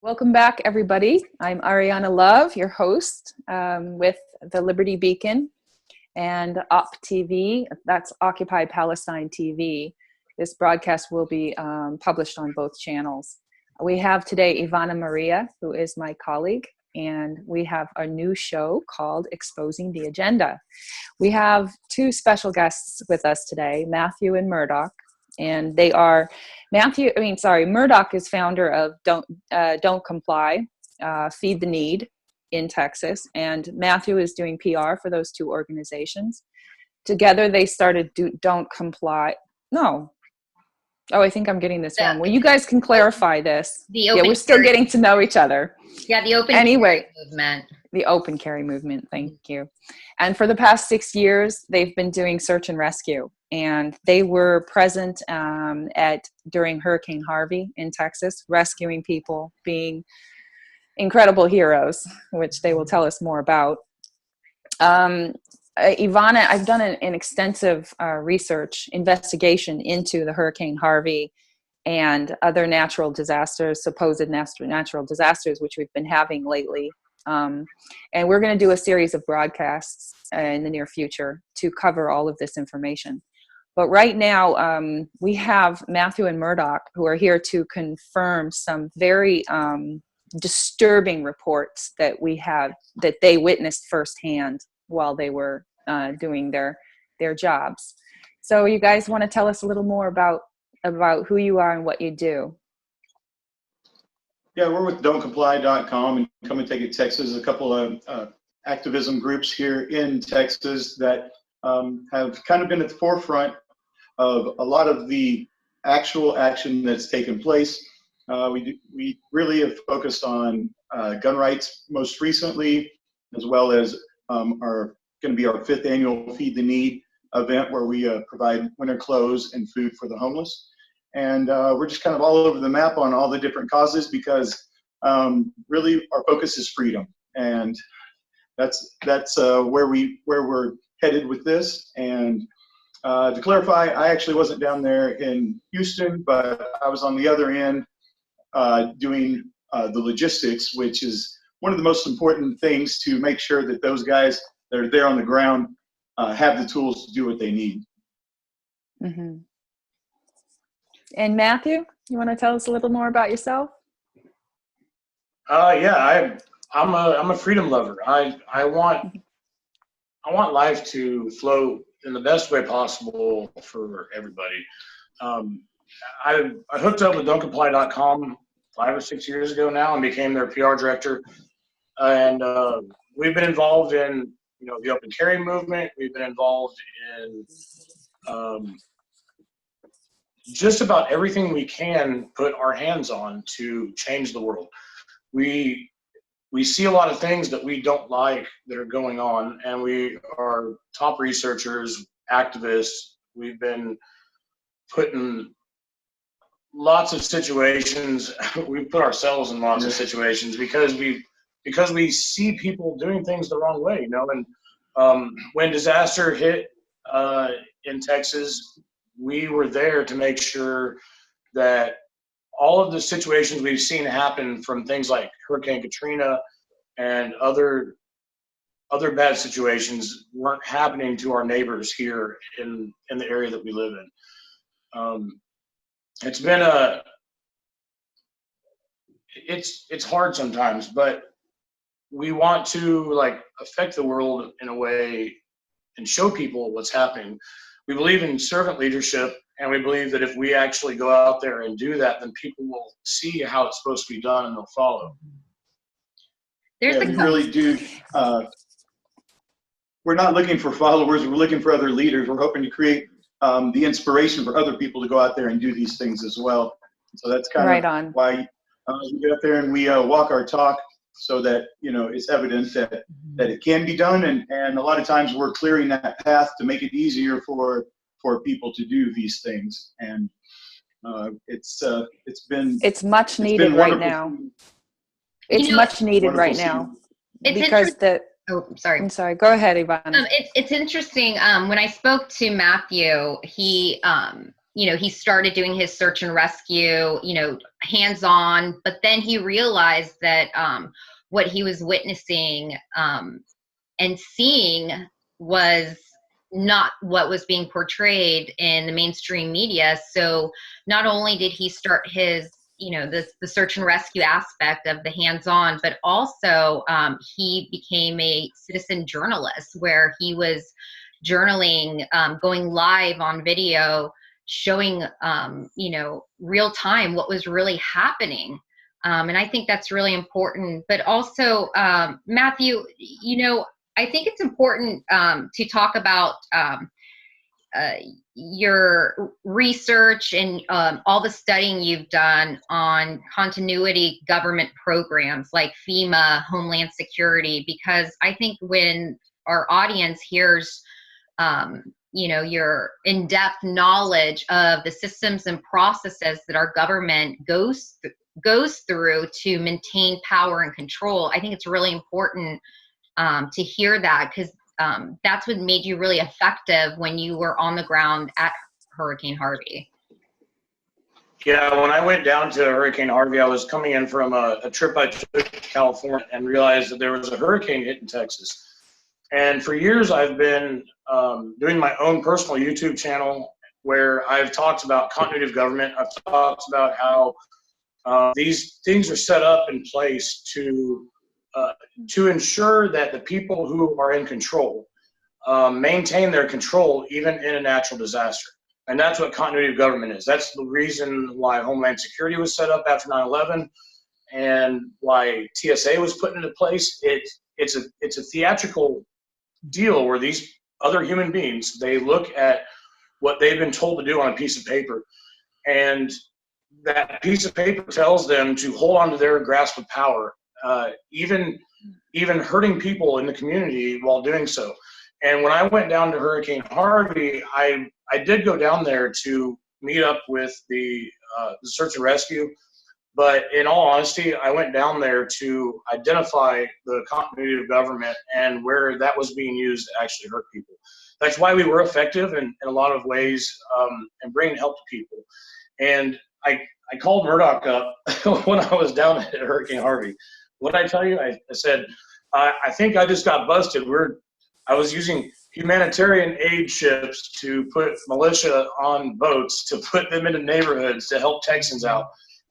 Welcome back, everybody. I'm Ariyana Love, your host, with the Liberty Beacon and OpTV. That's Occupy Palestine TV. This broadcast will be published on both channels. We have today Ivana Maria, who is my colleague, and we have a new show called Exposing the Agenda. We have two special guests with us today, Mathew and Murdoch. And they are Murdoch is founder of Don't Comply, Feed the Need in Texas, and Mathew is doing PR for those two organizations. Together, they started Don't Comply. No. Oh, I think I'm getting this wrong. Well, you guys can clarify this. We're still getting to know each other. Yeah, the Open Carry Movement. The Open Carry Movement, thank you. And for the past 6 years, they've been doing search and rescue. And they were present during Hurricane Harvey in Texas, rescuing people, being incredible heroes, which they will tell us more about. Ivana, I've done an extensive investigation into the Hurricane Harvey and other natural disasters, supposed natural disasters, which we've been having lately. And we're going to do a series of broadcasts in the near future to cover all of this information. But right now, we have Mathew and Murdoch, who are here to confirm some very disturbing reports that they witnessed firsthand while they were doing their jobs. So you guys want to tell us a little more about who you are and what you do? Yeah, we're with don'tcomply.com and Come and Take It Texas, a couple of activism groups here in Texas that have kind of been at the forefront of a lot of the actual action that's taken place. We really have focused on gun rights most recently, as well as going to be our 5th annual Feed the Need event, where we provide winter clothes and food for the homeless. And we're just kind of all over the map on all the different causes, because really our focus is freedom, and that's where we're headed with this. And to clarify, I actually wasn't down there in Houston, but I was on the other end doing the logistics, which is one of the most important things to make sure that those guys that are there on the ground have the tools to do what they need. Mm-hmm. And Mathew, you want to tell us a little more about yourself? Yeah, I'm a freedom lover. I want life to flow in the best way possible for everybody. I hooked up with don'tcomply.com 5 or 6 years ago now and became their PR director. And we've been involved in the Open Carry movement. We've been involved in just about everything we can put our hands on to change the world. We see a lot of things that we don't like that are going on, and we are top researchers, activists. We've been put in lots of situations. We put ourselves in lots of situations because we see people doing things the wrong way, And when disaster hit in Texas, we were there to make sure that all of the situations we've seen happen, from things like Hurricane Katrina and other bad situations, weren't happening to our neighbors here in the area that we live in. It's been it's hard sometimes, but we want to affect the world in a way and show people what's happening. We believe in servant leadership, and we believe that if we actually go out there and do that, then people will see how it's supposed to be done and they'll follow. We really do. We're not looking for followers. We're looking for other leaders. We're hoping to create the inspiration for other people to go out there and do these things as well. So that's kind of why we get out there and we walk our talk, so that it's evident that it can be done, and a lot of times we're clearing that path to make it easier for people to do these things. And it's much needed right now. It's much needed right now because I'm sorry. Go ahead, Ivana. It's interesting. When I spoke to Mathew, he you know, he started doing his search and rescue, you know, hands-on, but then he realized that what he was witnessing and seeing was not what was being portrayed in the mainstream media. So not only did he start his, you know, the search and rescue aspect of the hands-on, but also he became a citizen journalist where he was journaling, going live on video, showing, you know, real time what was really happening. And I think that's really important. But also, Mathew, you know, I think it's important to talk about your research and all the studying you've done on continuity government programs like FEMA, Homeland Security, because I think when our audience hears, you know, your in-depth knowledge of the systems and processes that our government goes through to maintain power and control, I think it's really important to hear that, because that's what made you really effective when you were on the ground at Hurricane Harvey. Yeah, when I went down to Hurricane Harvey, I was coming in from a trip I took to California and realized that there was a hurricane hitting Texas. And for years, I've been doing my own personal YouTube channel where I've talked about continuity of government. I've talked about how these things are set up in place to ensure that the people who are in control maintain their control even in a natural disaster. And that's what continuity of government is. That's the reason why Homeland Security was set up after 9/11 and why TSA was put into place. It's a theatrical deal where these other human beings, they look at what they've been told to do on a piece of paper, and that piece of paper tells them to hold on to their grasp of power, even hurting people in the community while doing so. And when I went down to Hurricane Harvey, I did go down there to meet up with the search and rescue. But in all honesty, I went down there to identify the continuity of government and where that was being used to actually hurt people. That's why we were effective in a lot of ways and bringing help to people. And I called Murdoch up when I was down at Hurricane Harvey. What did I tell you? I said, I think I just got busted. I was using humanitarian aid ships to put militia on boats to put them into neighborhoods to help Texans out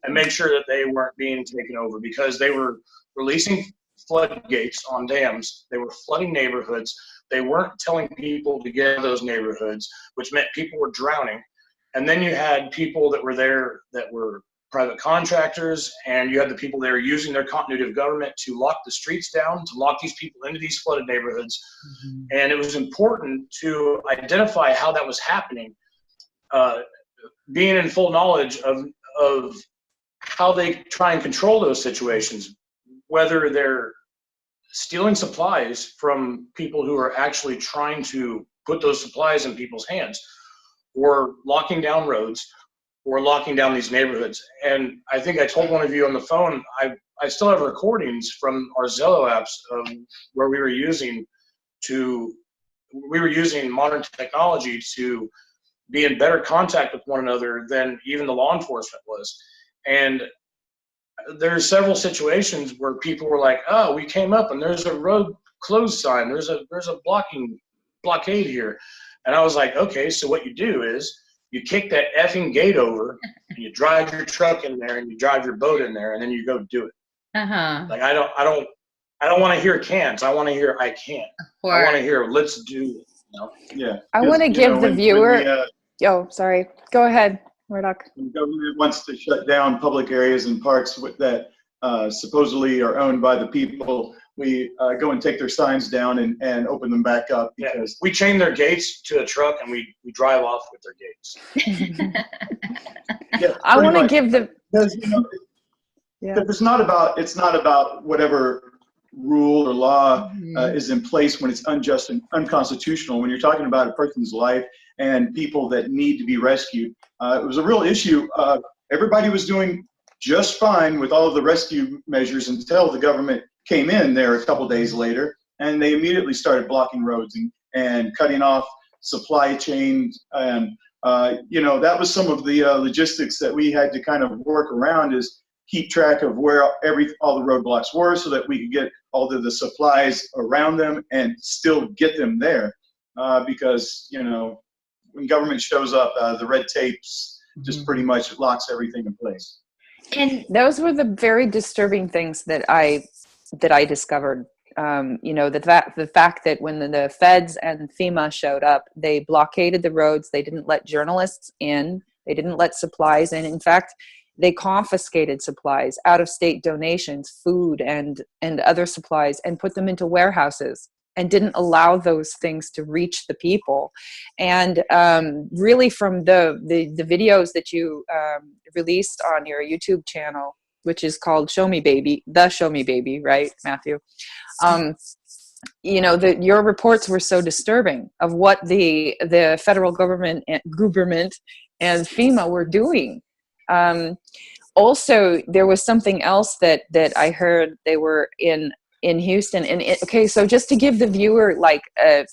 and make sure that they weren't being taken over, because they were releasing floodgates on dams. They were flooding neighborhoods. They weren't telling people to get out of those neighborhoods, which meant people were drowning. And then you had people that were there that were private contractors, and you had the people there using their continuity of government to lock the streets down, to lock these people into these flooded neighborhoods. Mm-hmm. And it was important to identify how that was happening, being in full knowledge of how they try and control those situations, whether they're stealing supplies from people who are actually trying to put those supplies in people's hands, or locking down roads, or locking down these neighborhoods. And I think I told one of you on the phone, I still have recordings from our Zello apps where we were using modern technology to be in better contact with one another than even the law enforcement was. And there's several situations where people were like, oh, we came up and there's a road closed sign. There's a blockade here. And I was like, okay, so what you do is you kick that effing gate over and you drive your truck in there and you drive your boat in there and then you go do it. Uh-huh. Like, I don't want to hear can't. I want to hear I can't. I want to hear let's do it. You know? Yeah. I want to give the viewer. Sorry. Go ahead, Murdoch. When the government wants to shut down public areas and parks that supposedly are owned by the people, we go and take their signs down and open them back up, because we chain their gates to a truck and we drive off with their gates. I want to give the because it's not about whatever rule or law is in place when it's unjust and unconstitutional. When you're talking about a person's life and people that need to be rescued, it was a real issue. Everybody was doing just fine with all of the rescue measures until the government came in there a couple days later, and they immediately started blocking roads and cutting off supply chains and That was some of the logistics that we had to kind of work around, is keep track of where all the roadblocks were so that we could get all of the supplies around them and still get them there. Because, when government shows up, the red tapes just pretty much locks everything in place. And those were the very disturbing things that I discovered. The fact that when the feds and FEMA showed up, they blockaded the roads. They didn't let journalists in. They didn't let supplies in. In fact, they confiscated supplies, out-of-state donations, food and other supplies, and put them into warehouses, and didn't allow those things to reach the people. And really, from the videos that you released on your YouTube channel, which is called Show Me Baby, right, Mathew? Your reports were so disturbing of what the federal government, Gooberment, and FEMA were doing. Also, there was something else that I heard. They were in Houston. And so just to give the viewer like a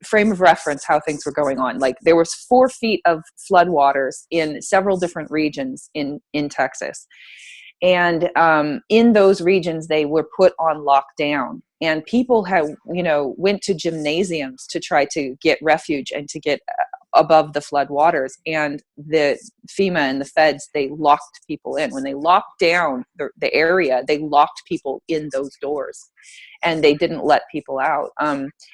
frame of reference how things were going on, like there was 4 feet of floodwaters in several different regions in Texas. And in those regions, they were put on lockdown, and people went to gymnasiums to try to get refuge and to get above the flood waters. And the FEMA and the feds, they locked people in. When they locked down the area, they locked people in those doors, and they didn't let people out.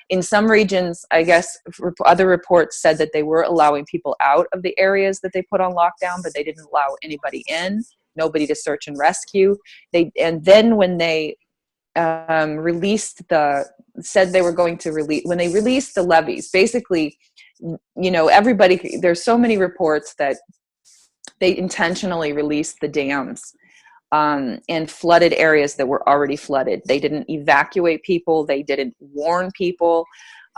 In some regions, I guess other reports said that they were allowing people out of the areas that they put on lockdown, but they didn't allow anybody in. Nobody to search and rescue. And then when they released said they were going to release, when they released the levees, basically, everybody, there's so many reports that they intentionally released the dams and flooded areas that were already flooded. They didn't evacuate people. They didn't warn people.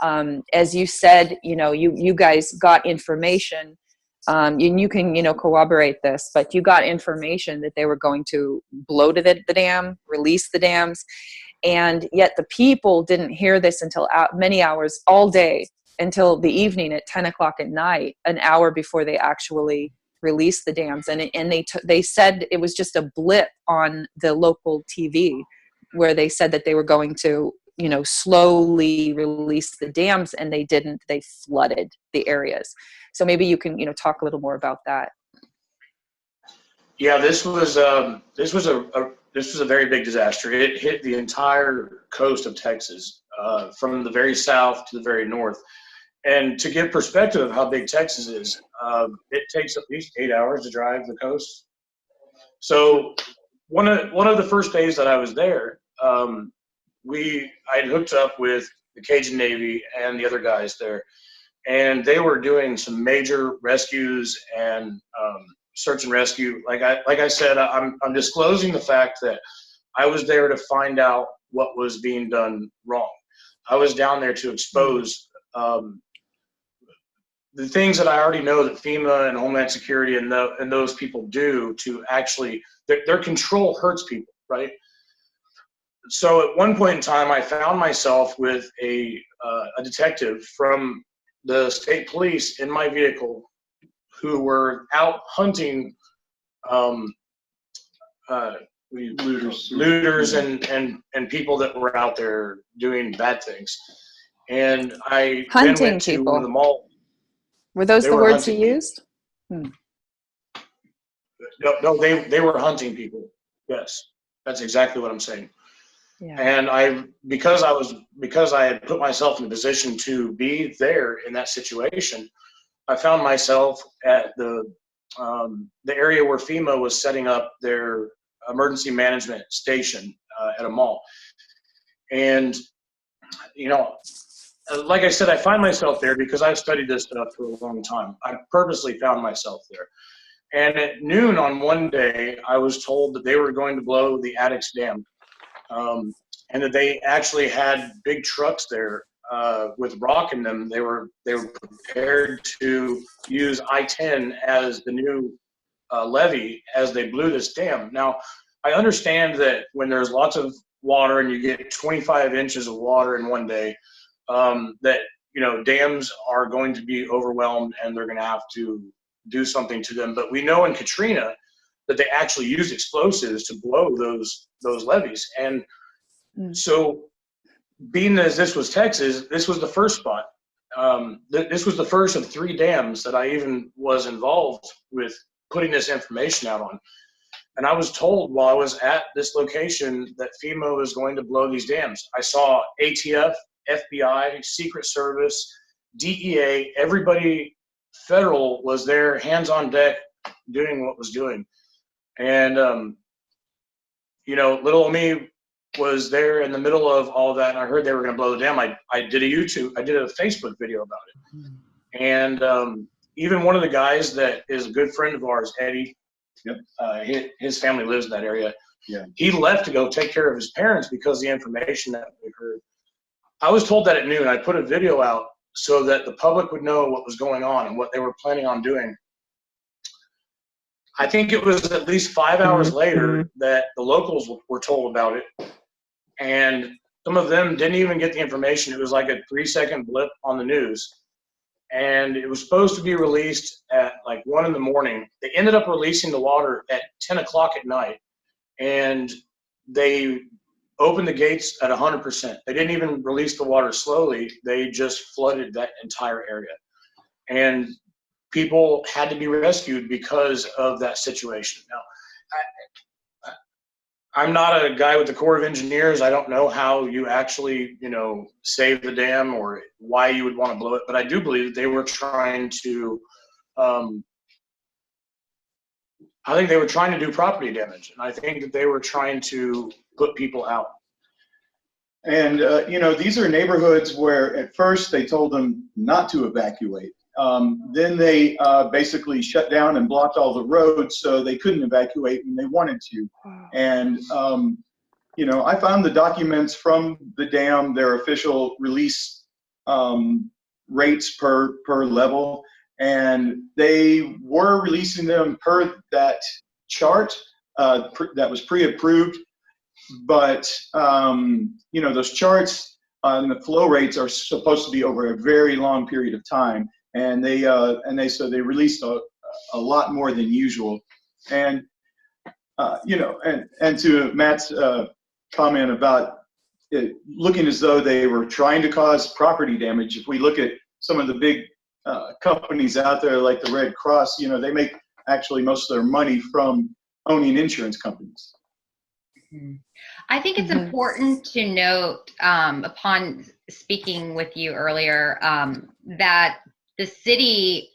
As you said, you guys got information. You can, corroborate this, but you got information that they were going to blow to the dam, release the dams, and yet the people didn't hear this until many hours, all day, until the evening at 10 o'clock at night, an hour before they actually released the dams. And they said it was just a blip on the local TV where they said that they were going to, slowly release the dams, and they didn't. They flooded the areas. So maybe you can, talk a little more about that. Yeah, this was a very big disaster. It hit the entire coast of Texas, from the very south to the very north. And to give perspective of how big Texas is, it takes at least 8 hours to drive the coast. So one of the first days that I was there, I hooked up with the Cajun Navy and the other guys there, and they were doing some major rescues and search and rescue. Like I said, I'm disclosing the fact that I was there to find out what was being done wrong. I was down there to expose the things that I already know that FEMA and Homeland Security and those people do to actually, their control hurts people, right? So at one point in time, I found myself with a detective from the state police in my vehicle who were out hunting looters and people that were out there doing bad things. And I hunting then went people. to the mall. Were those the words you used? No, they were hunting people. Yes, that's exactly what I'm saying. Yeah. And because I had put myself in a position to be there in that situation, I found myself at the area where FEMA was setting up their emergency management station at a mall. And, like I said, I find myself there because I've studied this stuff for a long time. I purposely found myself there. And at noon on one day, I was told that they were going to blow the Addicks Dam, and that they actually had big trucks there with rock in them. They were prepared to use I-10 as the new levee as they blew this dam. Now, I understand that when there's lots of water and you get 25 inches of water in one day, that dams are going to be overwhelmed and they're going to have to do something to them. But we know in Katrina that they actually used explosives to blow those levees. And so being as this was Texas, this was the first spot. This was the first of 3 dams that I even was involved with putting this information out on. And I was told while I was at this location that FEMA was going to blow these dams. I saw ATF, FBI, Secret Service, DEA, everybody federal was there, hands on deck, doing what was doing. And, little old me was there in the middle of all that, and I heard they were going to blow the dam. I did a Facebook video about it. And even one of the guys that is a good friend of ours, Eddie, his family lives in that area. Yeah. He left to go take care of his parents because of the information that we heard. I was told that at noon. I put a video out so that the public would know what was going on and what they were planning on doing. I think it was at least 5 hours later that the locals were told about it. And some of them didn't even get the information. It was like a 3-second blip on the news. And it was supposed to be released at like 1 in the morning. They ended up releasing the water at 10 o'clock at night. And they opened the gates at 100%. They didn't even release the water slowly. They just flooded that entire area. And people had to be rescued because of that situation. Now, I'm not a guy with the Corps of Engineers. I don't know how you actually, save the dam or why you would want to blow it. But I do believe that they were trying to, I think they were trying to do property damage. And I think that they were trying to put people out. And, these are neighborhoods where at first they told them not to evacuate. Then they basically shut down and blocked all the roads so they couldn't evacuate when they wanted to. And, I found the documents from the dam, their official release rates per level, and they were releasing them per that chart that was pre-approved. But, those charts and the flow rates are supposed to be over a very long period of time. And they released a lot more than usual. And, and to Matt's comment about it looking as though they were trying to cause property damage, if we look at some of the big companies out there like the Red Cross, they make actually most of their money from owning insurance companies. I think it's important to note, upon speaking with you earlier, that the city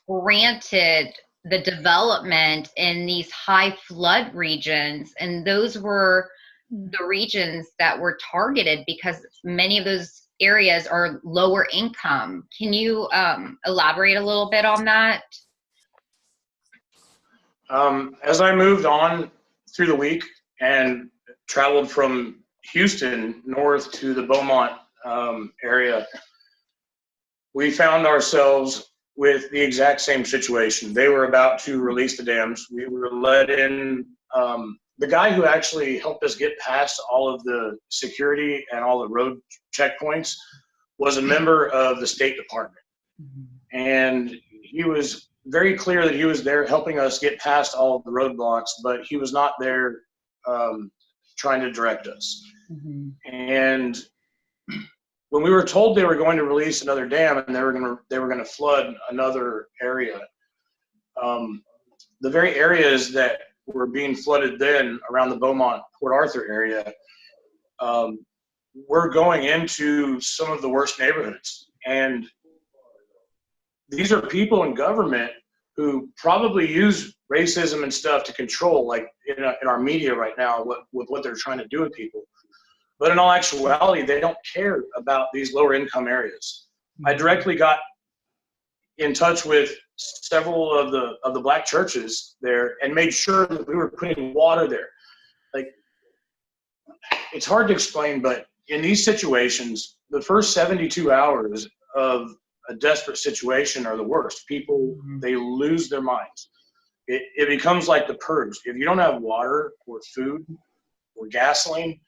granted the development in these high flood regions, and those were the regions that were targeted because many of those areas are lower income. Can you elaborate a little bit on that? As I moved on through the week and traveled from Houston north to the Beaumont area, we found ourselves with the exact same situation. They were about to release the dams. We were let in. The guy who actually helped us get past all of the security and all the road checkpoints was a member of the State Department. And he was very clear that he was there helping us get past all of the roadblocks, but he was not there trying to direct us. And when we were told they were going to release another dam and they were going to flood another area, the very areas that were being flooded then around the Beaumont Port Arthur area were going into some of the worst neighborhoods. And these are people in government who probably use racism and stuff to control, like in our media right now, with what they're trying to do with people. But in all actuality, they don't care about these lower income areas. I directly got in touch with several of the black churches there and made sure that we were putting water there. Like, it's hard to explain, but in these situations, the first 72 hours of a desperate situation are the worst. People, they lose their minds. It becomes like the purge. If you don't have water or food or gasoline,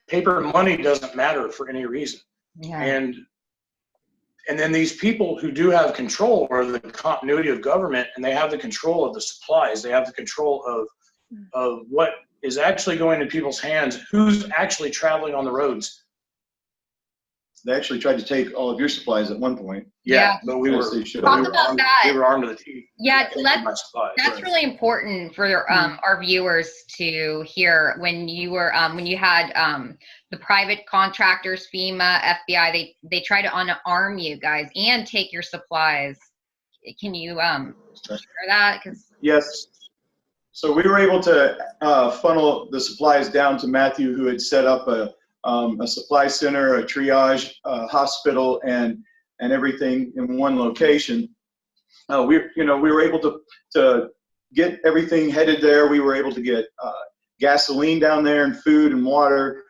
paper money doesn't matter for any reason. And And then these people who do have control are the continuity of government, and they have the control of the supplies. They have the control of what is actually going to people's hands, who's actually traveling on the roads. They actually tried to take all of your supplies at one point. Yeah. But we were Talk about that. We were armed to the teeth. Yeah, that's really important for our viewers to hear. When you were when you had the private contractors, FEMA, FBI, they try to unarm you guys and take your supplies. Can you share that? Yes. So we were able to funnel the supplies down to Mathew, who had set up a supply center, a triage, hospital, and everything in one location. We were able to get everything headed there. We were able to get gasoline down there, and food and water,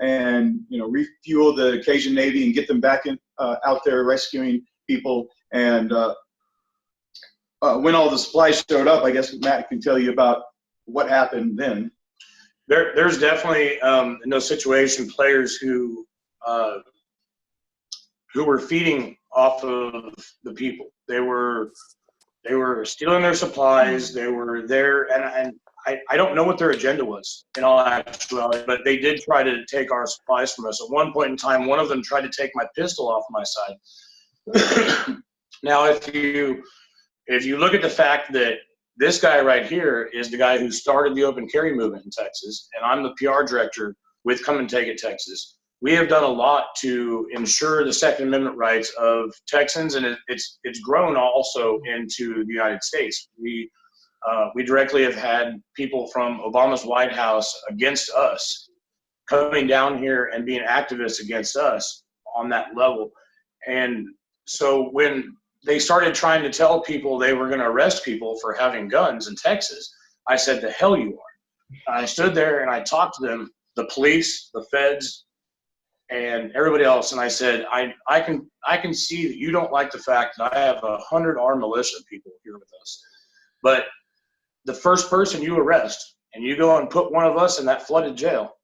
and refuel the Cajun Navy and get them back in out there rescuing people. And when all the supplies showed up, I guess Matt can tell you about what happened then. There's definitely in those situation players who were feeding off of the people. They were stealing their supplies. They were there, and I don't know what their agenda was in all actuality, but they did try to take our supplies from us. At one point in time, one of them tried to take my pistol off my side. Now, if you look at the fact that this guy right here is the guy who started the open carry movement in Texas, and I'm the PR director with Come and Take It Texas. We have done a lot to ensure the Second Amendment rights of Texans, and it's grown also into the United States. We directly have had people from Obama's White House against us coming down here and being activists against us on that level. And so when they started trying to tell people they were going to arrest people for having guns in Texas, I said, the hell you are. I stood there and I talked to them, the police, the feds, and everybody else, and I said, I can see that you don't like the fact that I have 100 armed militia people here with us, but the first person you arrest and you go and put one of us in that flooded jail,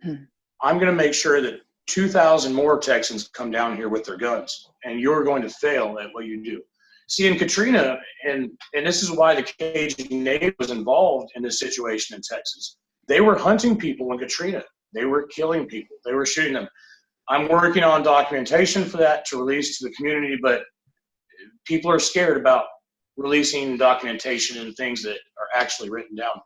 I'm going to make sure that 2,000 more Texans come down here with their guns, and you're going to fail at what you do. See, in Katrina, and this is why the Cajun Navy was involved in this situation in Texas. They were hunting people in Katrina. They were killing people. They were shooting them. I'm working on documentation for that to release to the community, but people are scared about releasing documentation and things that are actually written down.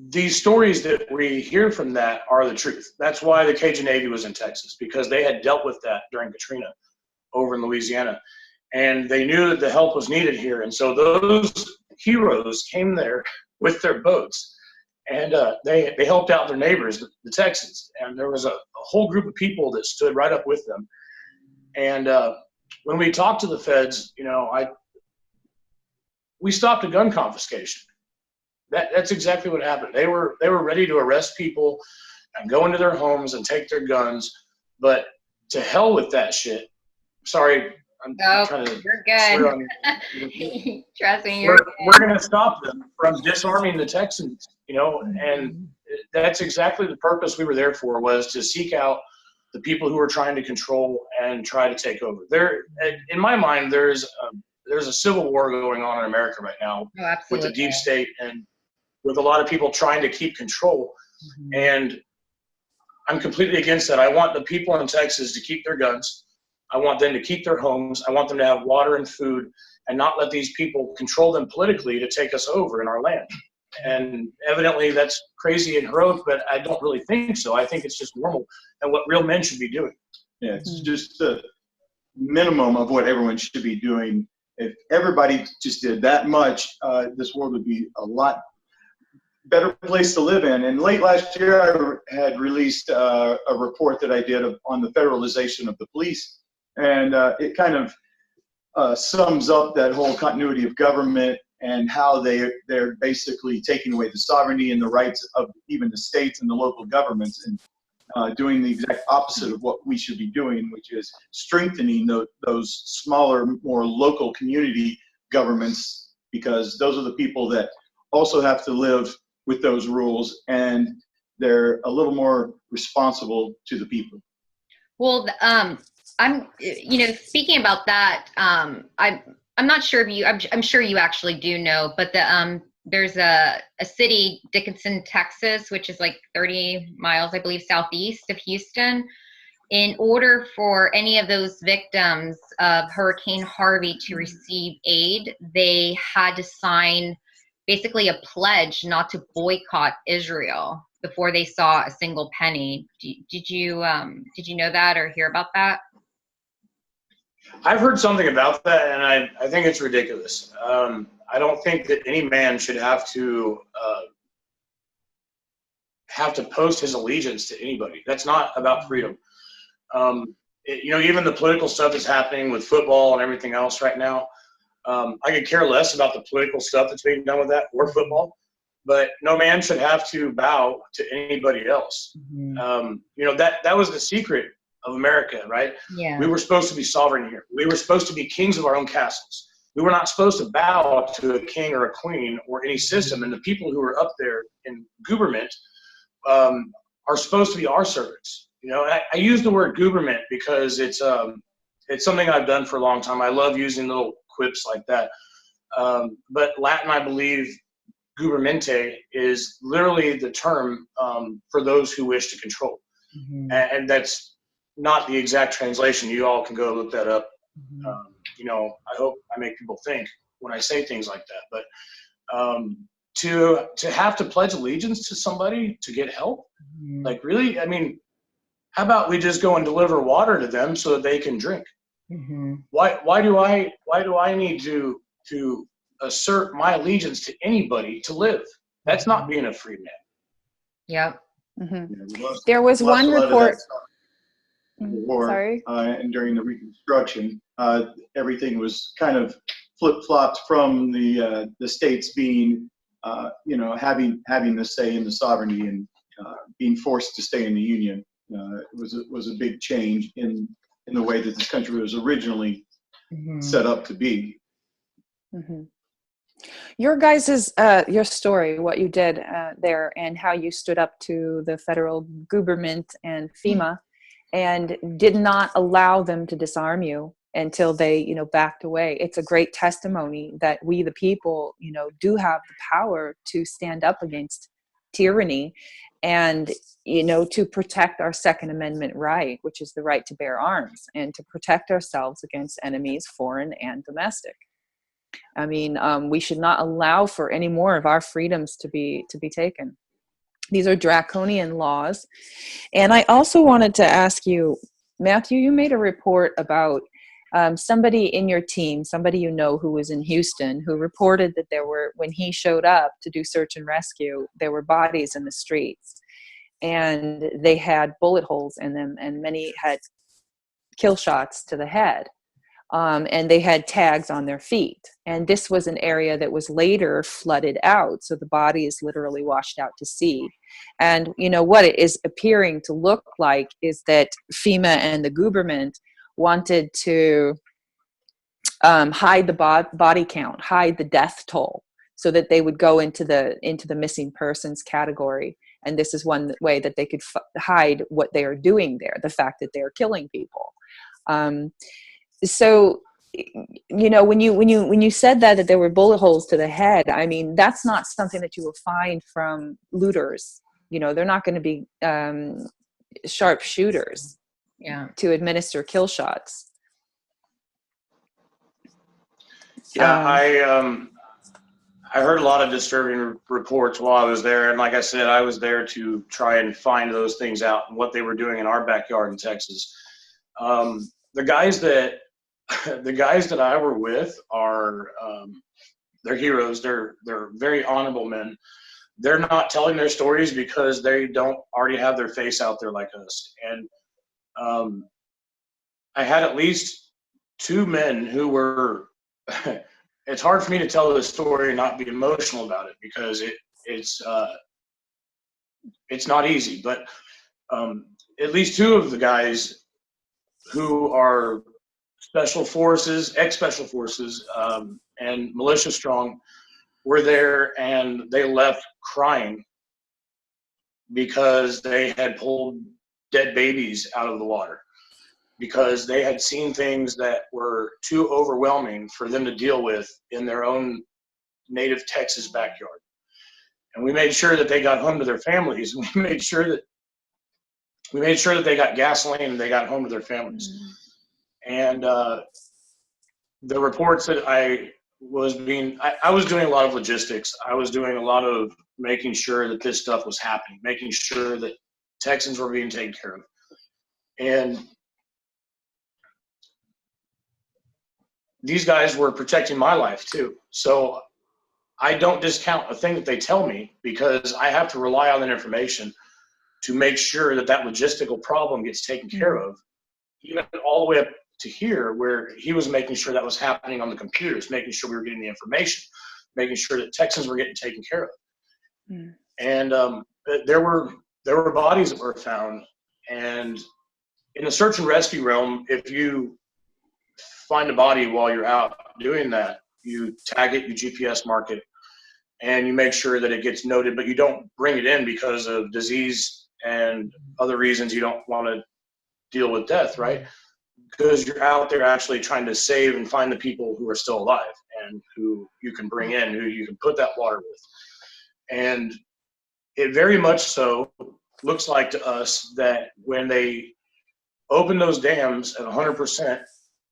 These stories that we hear from that are the truth. That's why the Cajun Navy was in Texas, because they had dealt with that during Katrina over in Louisiana. And they knew that the help was needed here. And so those heroes came there with their boats, and they helped out their neighbors, the Texans. And there was a whole group of people that stood right up with them. And when we talked to the feds, we stopped a gun confiscation. That's exactly what happened. They were ready to arrest people and go into their homes and take their guns, but to hell with that shit. Sorry, I'm trying to. You're good. Trust me, we're going to stop them from disarming the Texans, and that's exactly the purpose we were there for, was to seek out the people who are trying to control and try to take over. In my mind, there's a civil war going on in America right now with the deep state and with a lot of people trying to keep control. And I'm completely against that. I want the people in Texas to keep their guns. I want them to keep their homes. I want them to have water and food, and not let these people control them politically to take us over in our land. And evidently that's crazy and heroic, but I don't really think so. I think it's just normal and what real men should be doing. Yeah, it's just the minimum of what everyone should be doing. If everybody just did that much, this world would be a lot better place to live in. And late last year, I had released a report that I did on the federalization of the police. And it kind of sums up that whole continuity of government and how they're basically taking away the sovereignty and the rights of even the states and the local governments, and doing the exact opposite of what we should be doing, which is strengthening those smaller, more local community governments, because those are the people that also have to live with those rules, and they're a little more responsible to the people. Well, I'm, speaking about that, I'm not sure if you, I'm sure you actually do know, but there's a city, Dickinson, Texas, which is like 30 miles, I believe, southeast of Houston. In order for any of those victims of Hurricane Harvey to receive aid, they had to sign basically a pledge not to boycott Israel before they saw a single penny. Did you know that or hear about that? I've heard something about that, and I think it's ridiculous. I don't think that any man should have to post his allegiance to anybody. That's not about freedom. Even the political stuff that's happening with football and everything else right now, I could care less about the political stuff that's being done with that or football, but no man should have to bow to anybody else. Mm-hmm. That was the secret of America, right? Yeah. We were supposed to be sovereign here. We were supposed to be kings of our own castles. We were not supposed to bow to a king or a queen or any system. And the people who are up there in Gooberment are supposed to be our servants. I use the word Gooberment because it's something I've done for a long time. I love using little quips like that. But Latin, I believe, Goobermente is literally the term for those who wish to control. Mm-hmm. And that's not the exact translation. You all can go look that up. Mm-hmm. I hope I make people think when I say things like that. But to have to pledge allegiance to somebody to get help, mm-hmm. like really, I mean, how about we just go and deliver water to them so that they can drink? Mm-hmm. Why do I need to assert my allegiance to anybody to live? That's not being a free man. Yep. Mm-hmm. There was one report. Sorry. And during the Reconstruction, everything was kind of flip-flopped from the states being, having the say in the sovereignty and being forced to stay in the Union. It was a big change in the way that this country was originally mm-hmm. set up to be. Mm-hmm. Your guys's your story, what you did there, and how you stood up to the federal Gooberment and FEMA, and did not allow them to disarm you until they, backed away. It's a great testimony that we, the people, do have the power to stand up against tyranny, and to protect our Second Amendment right, which is the right to bear arms, and to protect ourselves against enemies, foreign and domestic. I mean, we should not allow for any more of our freedoms to be taken. These are draconian laws. And I also wanted to ask you, Mathew, you made a report about somebody in your team, somebody who was in Houston, who reported that when he showed up to do search and rescue, there were bodies in the streets, and they had bullet holes in them, and many had kill shots to the head. And they had tags on their feet. And this was an area that was later flooded out. So the body is literally washed out to sea. And what it is appearing to look like is that FEMA and the Gooberment wanted to hide the body count, hide the death toll, so that they would go into the missing persons category. And this is one way that they could hide what they are doing there, the fact that they are killing people. So, when you said that there were bullet holes to the head, I mean, that's not something that you will find from looters. They're not going to be sharp shooters to administer kill shots. Yeah, I heard a lot of disturbing reports while I was there. And like I said, I was there to try and find those things out and what they were doing in our backyard in Texas. The guys that I were with are, they're heroes. They're very honorable men. They're not telling their stories because they don't already have their face out there like us. And I had at least two men who were, it's hard for me to tell this story and not be emotional about it because it's not easy, but at least two of the guys who are special forces, ex-special forces, and militia strong were there, and they left crying because they had pulled dead babies out of the water. because they had seen things that were too overwhelming for them to deal with in their own native Texas backyard. And we made sure that they got home to their families. We made sure that they got gasoline and they got home to their families. And the reports that I was doing a lot of logistics. I was doing a lot of making sure that this stuff was happening, making sure that Texans were being taken care of. And these guys were protecting my life too. So I don't discount a thing that they tell me, because I have to rely on that information to make sure that that logistical problem gets taken care of, even all the way up to here, where he was making sure that was happening on the computers, making sure we were getting the information, making sure that Texans were getting taken care of. And there were bodies that were found. And in the search and rescue realm, if you find a body while you're out doing that, you tag it, you GPS mark it, and you make sure that it gets noted, but you don't bring it in because of disease and other reasons you don't want to deal with death, right? Because you're out there actually trying to save and find the people who are still alive and who you can bring in, who you can put that water with. And it very much so looks like to us that when they opened those dams at 100%,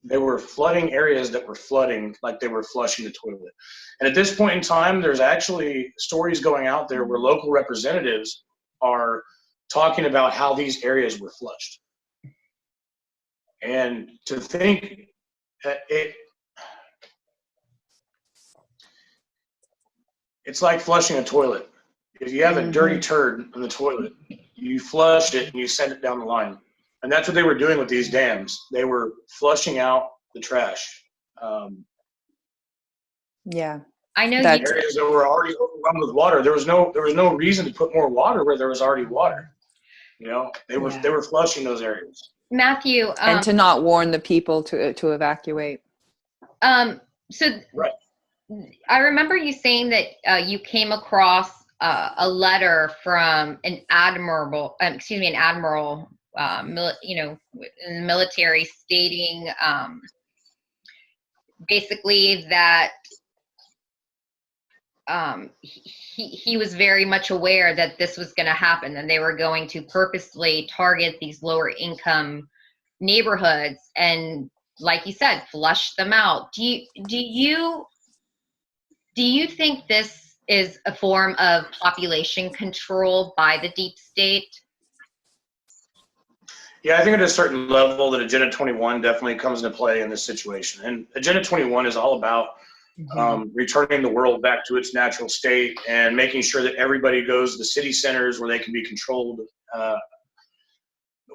they were flooding areas that were flooding like they were flushing the toilet. And at this point in time, there's actually stories going out there where local representatives are talking about how these areas were flushed. And to think that it's like flushing a toilet. If you have a dirty turd in the toilet, you flush it and you send it down the line. And that's what they were doing with these dams. They were flushing out the trash. Yeah. I know areas that were already overwhelmed with water. There was no reason to put more water where there was already water. You know, they were flushing those areas. Matthew, and to not warn the people to evacuate. So right. I remember you saying that you came across a letter from an admiral, you know, in the military, stating basically that he was very much aware that this was going to happen, and they were going to purposely target these lower income neighborhoods and, like you said, flush them out. Do you think this is a form of population control by the deep state? Yeah, I think at a certain level that Agenda 21 definitely comes into play in this situation. And Agenda 21 is all about returning the world back to its natural state and making sure that everybody goes to the city centers where they can be controlled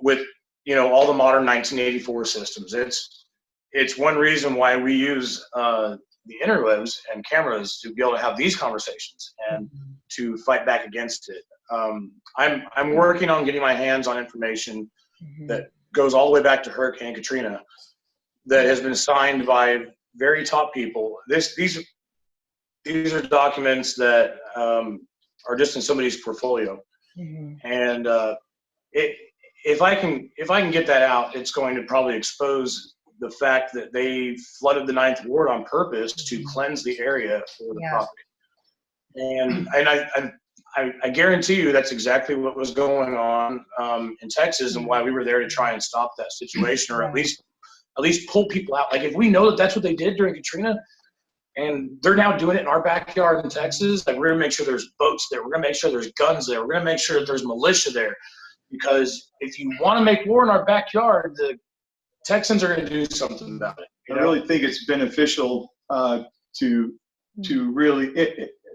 with, you know, all the modern 1984 systems. It's one reason why we use the interwebs and cameras to be able to have these conversations and to fight back against it. I'm working on getting my hands on information that goes all the way back to Hurricane Katrina that has been signed by very top people. These are documents that are just in somebody's portfolio, and if I can get that out, it's going to probably expose the fact that they flooded the 9th Ward on purpose to cleanse the area for the property. And I guarantee you that's exactly what was going on in Texas, and why we were there to try and stop that situation, or at least pull people out. Like, if we know that that's what they did during Katrina, and they're now doing it in our backyard in Texas, like, we're gonna make sure there's boats there. We're gonna make sure there's guns there. We're gonna make sure that there's militia there, because if you want to make war in our backyard, the Texans are gonna do something about it. I really think it's beneficial to really,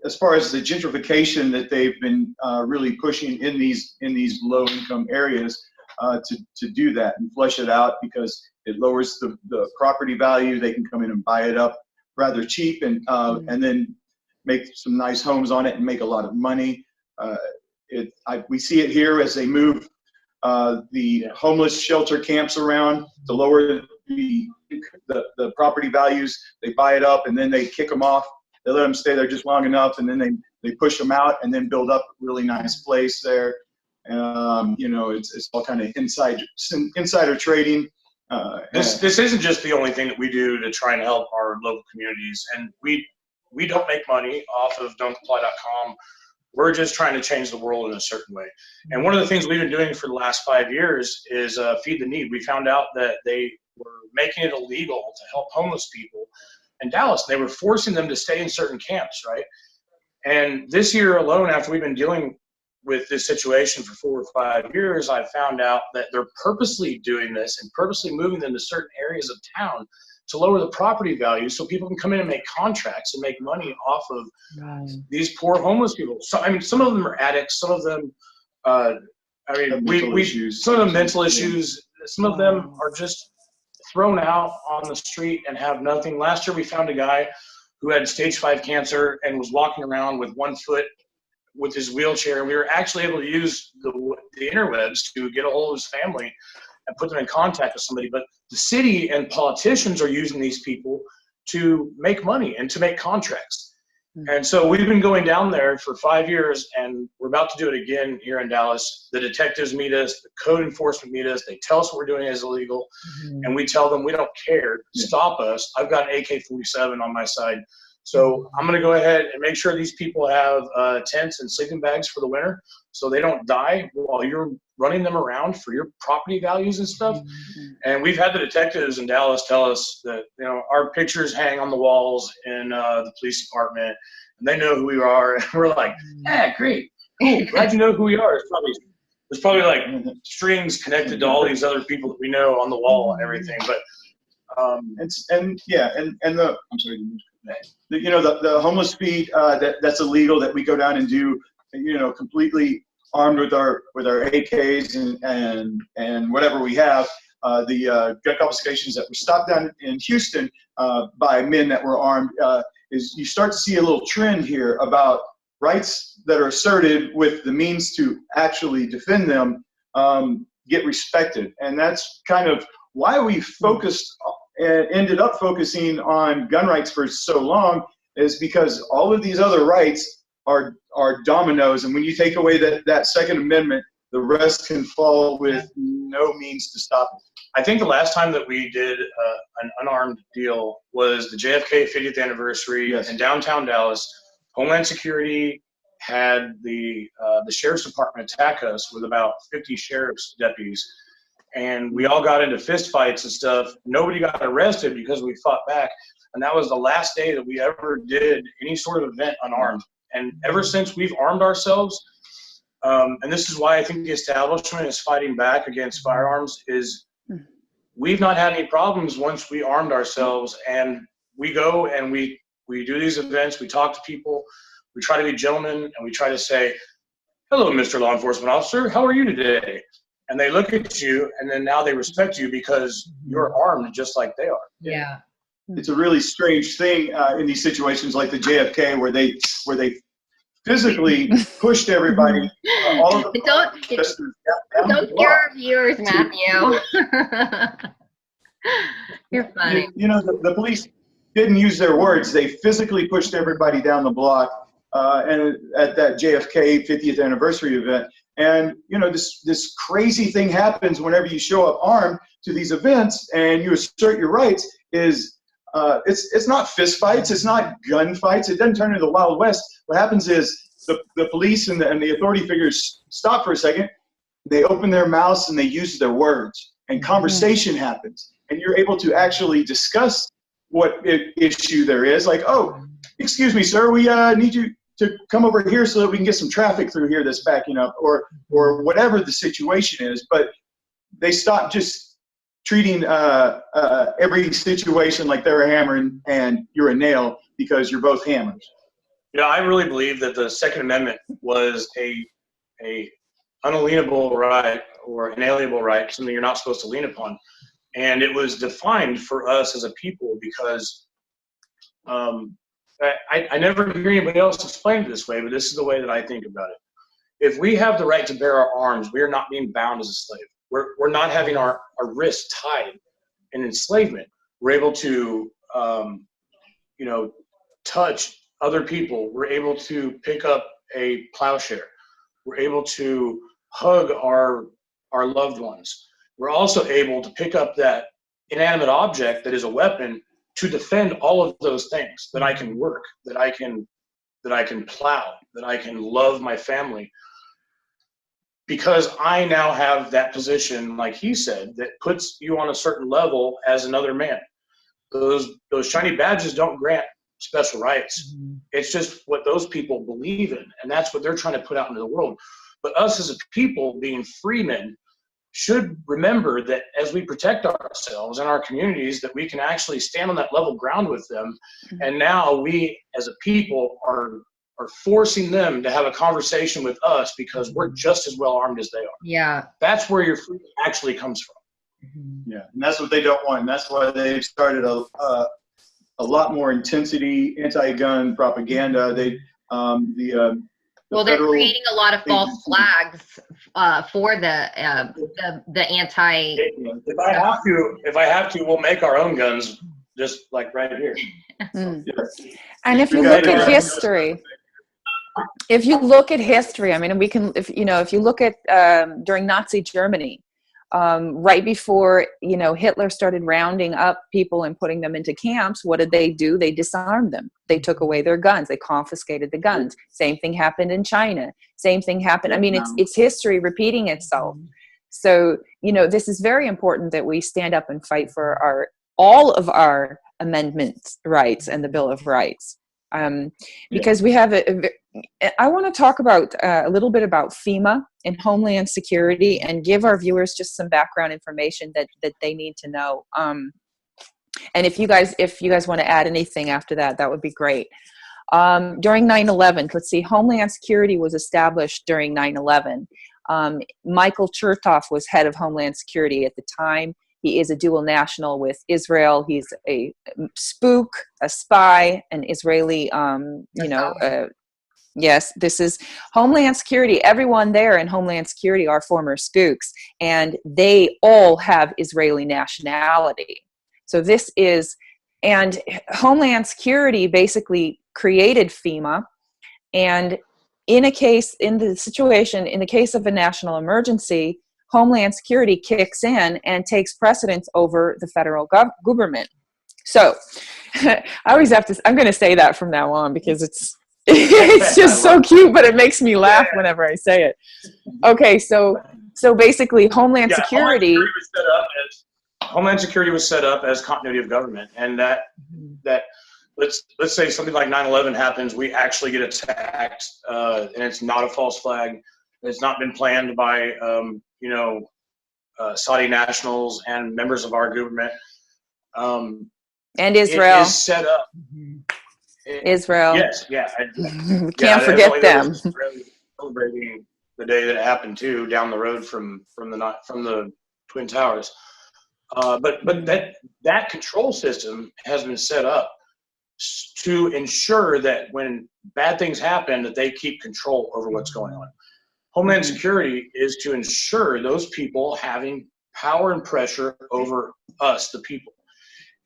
as far as the gentrification that they've been really pushing in these low-income areas, to do that and flush it out, because it lowers the property value. They can come in and buy it up rather cheap, and then make some nice homes on it and make a lot of money. We see it here as they move the homeless shelter camps around to lower the property values. They buy it up and then they kick them off. They let them stay there just long enough, and then they push them out and then build up a really nice place there. You know, it's all kind of insider trading. This isn't just the only thing that we do to try and help our local communities, and we don't make money off of don'tcomply.com. We're just trying to change the world in a certain way. And one of the things we've been doing for the last 5 years is feed the need. We found out that they were making it illegal to help homeless people in Dallas. They were forcing them to stay in certain camps, right? And this year alone, after we've been dealing with this situation for 4 or 5 years, I found out that they're purposely doing this and purposely moving them to certain areas of town to lower the property value so people can come in and make contracts and make money off of these poor homeless people. So, I mean, some of them are addicts, some of them, some of them mental issues, some of them are just thrown out on the street and have nothing. Last year we found a guy who had stage 5 cancer and was walking around with 1 foot with his wheelchair. We were actually able to use the interwebs to get a hold of his family and put them in contact with somebody. But the city and politicians are using these people to make money and to make contracts. And so we've been going down there for 5 years, and we're about to do it again here in Dallas. The detectives meet us, the code enforcement meet us. They tell us what we're doing is illegal, and we tell them we don't care. Stop us. I've got an AK-47 on my side. So I'm going to go ahead and make sure these people have tents and sleeping bags for the winter so they don't die while you're running them around for your property values and stuff. And we've had the detectives in Dallas tell us that, you know, our pictures hang on the walls in the police department, and they know who we are. And we're like, yeah, great. Cool. Glad you know who we are. There's probably like strings connected to all these other people that we know on the wall and everything. But I'm sorry. You know, the homeless feed that's illegal that we go down and do, you know, completely armed with our AKs and whatever we have. The gun confiscations that were stopped down in Houston by men that were armed is you start to see a little trend here about rights that are asserted with the means to actually defend them get respected, and that's kind of why we focused and ended up focusing on gun rights for so long, is because all of these other rights are dominoes, and when you take away that Second Amendment, the rest can fall with no means to stop it. I think the last time that we did an unarmed deal was the JFK 50th anniversary in downtown Dallas. Homeland Security had the sheriff's department attack us with about 50 sheriff's deputies. And we all got into fist fights and stuff. Nobody got arrested because we fought back. And that was the last day that we ever did any sort of event unarmed. And ever since, we've armed ourselves. And this is why I think the establishment is fighting back against firearms, is we've not had any problems once we armed ourselves. And we go and we do these events, we talk to people, we try to be gentlemen, and we try to say, hello, Mr. Law Enforcement Officer, how are you today? And they look at you, and then now they respect you because you're armed just like they are. Yeah. It's a really strange thing in these situations like the JFK where they physically pushed everybody. Don't scare our viewers, Matthew. You're funny. You know, the police didn't use their words. They physically pushed everybody down the block and at that JFK 50th anniversary event. And, you know, this crazy thing happens whenever you show up armed to these events and you assert your rights is it's not fist fights. It's not gun fights. It doesn't turn into the Wild West. What happens is the police and the authority figures stop for a second. They open their mouths and they use their words, and conversation happens. And you're able to actually discuss what issue there is. Like, oh, excuse me, sir, we need you to come over here so that we can get some traffic through here that's backing up, or whatever the situation is. But they stop just treating every situation like they're a hammer and you're a nail because you're both hammers. You know, I really believe that the Second Amendment was a unalienable right or inalienable right, something you're not supposed to lean upon. And it was defined for us as a people because I never hear anybody else explain it this way, but this is the way that I think about it. If we have the right to bear our arms, we are not being bound as a slave. We're not having our wrists tied in enslavement. We're able to, touch other people. We're able to pick up a plowshare. We're able to hug our loved ones. We're also able to pick up that inanimate object that is a weapon to defend all of those things, that I can work, that I can plow, that I can love my family. Because I now have that position, like he said, that puts you on a certain level as another man. Those shiny badges don't grant special rights. It's just what those people believe in, and that's what they're trying to put out into the world. But us as a people, being free men, should remember that as we protect ourselves and our communities, that we can actually stand on that level ground with them. And now we as a people are forcing them to have a conversation with us because we're just as well armed as they are. Yeah. That's where your freedom actually comes from. Yeah, and that's what they don't want. And that's why they've started a lot more intensity, anti-gun propaganda. Well, they're creating a lot of false flags for the anti. If I have to, we'll make our own guns, just like right here. And if you look at history, I mean, we can, if you look at during Nazi Germany, right before Hitler started rounding up people and putting them into camps, what did they do? They disarmed them. They took away their guns. They confiscated the guns. Same thing happened in China. Same thing happened. I mean, it's history repeating itself. So this is very important that we stand up and fight for all of our amendment rights and the Bill of Rights, because we have I want to talk about a little bit about FEMA and Homeland Security and give our viewers just some background information that they need to know. And if you guys want to add anything after that, that would be great. During 9/11, let's see, Homeland Security was established during 9/11. Michael Chertoff was head of Homeland Security at the time. He is a dual national with Israel. He's a spook, a spy, an Israeli, yes, this is Homeland Security. Everyone there in Homeland Security are former spooks, and they all have Israeli nationality. So and Homeland Security basically created FEMA, and in the case of a national emergency, Homeland Security kicks in and takes precedence over the federal government. So I always I'm going to say that from now on because it's just so cute, but it makes me laugh whenever I say it. Okay, so basically Homeland Security Homeland Security was set up as continuity of government, and that let's say something like 9/11 happens, we actually get attacked, and it's not a false flag. It's not been planned by Saudi nationals and members of our government. And Israel. It is set up. Israel. Yes, yeah. We can't forget them. Celebrating the day that it happened too, down the road from the Twin Towers. But that control system has been set up to ensure that when bad things happen, that they keep control over what's going on. Homeland Security is to ensure those people having power and pressure over us, the people.